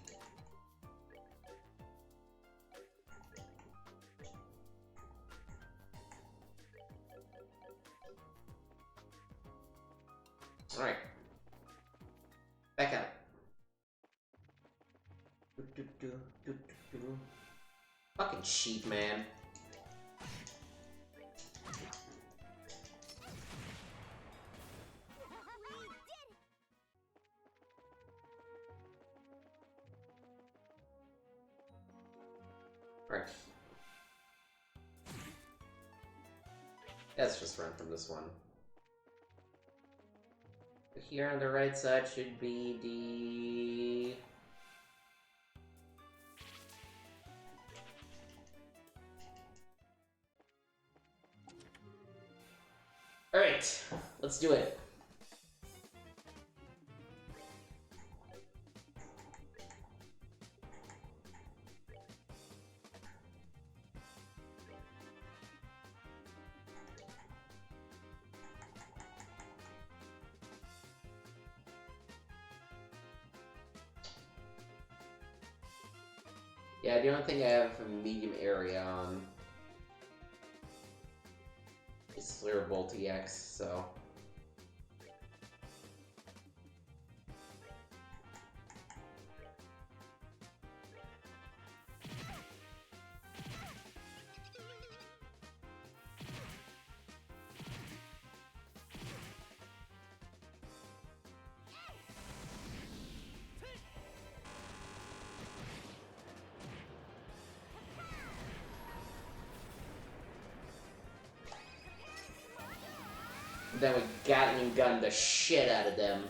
Alright. Back out. Fucking sheep, man. Right. Let's just run from this one. Here on the right side should be the... Alright, let's do it. Yeah, the only thing I have a medium area on is Slayer Bolt EX, so... Then we Gatling gun the shit out of them.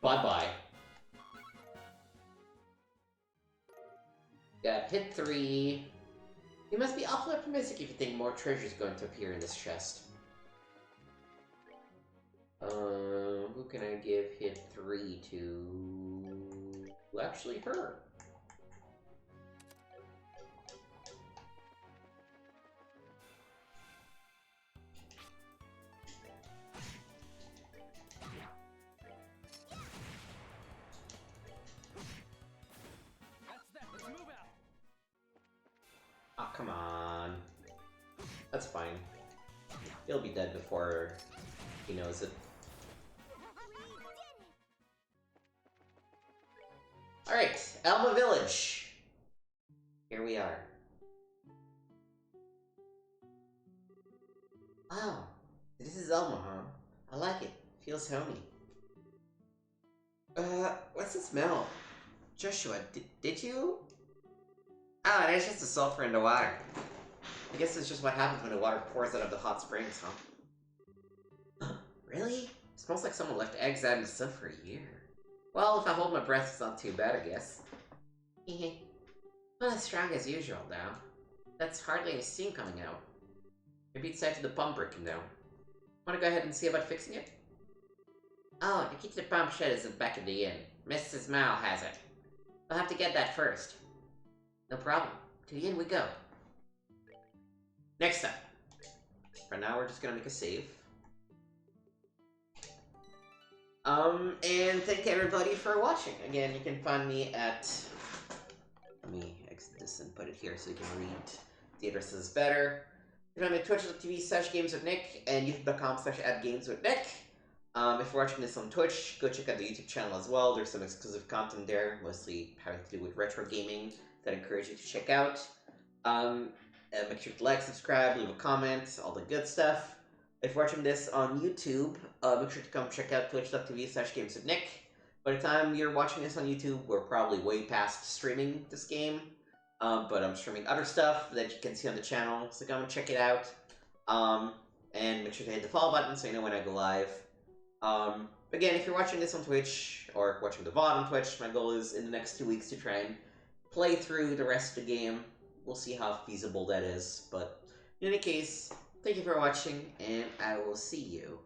Bye-bye. Yeah, hit 3. You must be awfully optimistic if you think more treasure is going to appear in this chest. Who can I give hit 3 to? Well, actually, her. Oh, come on. That's fine. He'll be dead before he knows it. Alright, Elma Village. Here we are. Oh, this is Elma, huh? I like it. Feels homey. What's the smell? Joshua, did you? Oh, that's just the sulfur in the water. I guess it's just what happens when the water pours out of the hot springs, huh? Really? It smells like someone left eggs out in the sun for a year. Well, if I hold my breath, it's not too bad, I guess. Not as strong as usual, though. That's hardly any steam coming out. Maybe it's tied to the pump breaking down. Wanna go ahead and see about fixing it? Oh, the key to the pump shed is at the back of the inn. Mrs. Mao has it. I'll have to get that first. No problem. To the inn we go. Next up. For now, we're just gonna make a save. And thank everybody for watching. Again, you can find me at... Let me exit this and put it here so you can read the addresses better. You can find me at twitch.tv/gameswithnick and youtube.com/@gameswithnick. If you're watching this on Twitch, go check out the YouTube channel as well. There's some exclusive content there, mostly having to do with retro gaming, that I encourage you to check out. Make sure to like, subscribe, leave a comment, all the good stuff. If you're watching this on YouTube, make sure to come check out twitch.tv/gameswithnick. By the time you're watching this on YouTube, we're probably way past streaming this game. But I'm streaming other stuff that you can see on the channel, so come and check it out. And make sure to hit the follow button so you know when I go live. Again, if you're watching this on Twitch, or watching the VOD on Twitch, my goal is in the next 2 weeks to try and play through the rest of the game. We'll see how feasible that is, but in any case, thank you for watching, and I will see you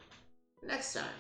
next time.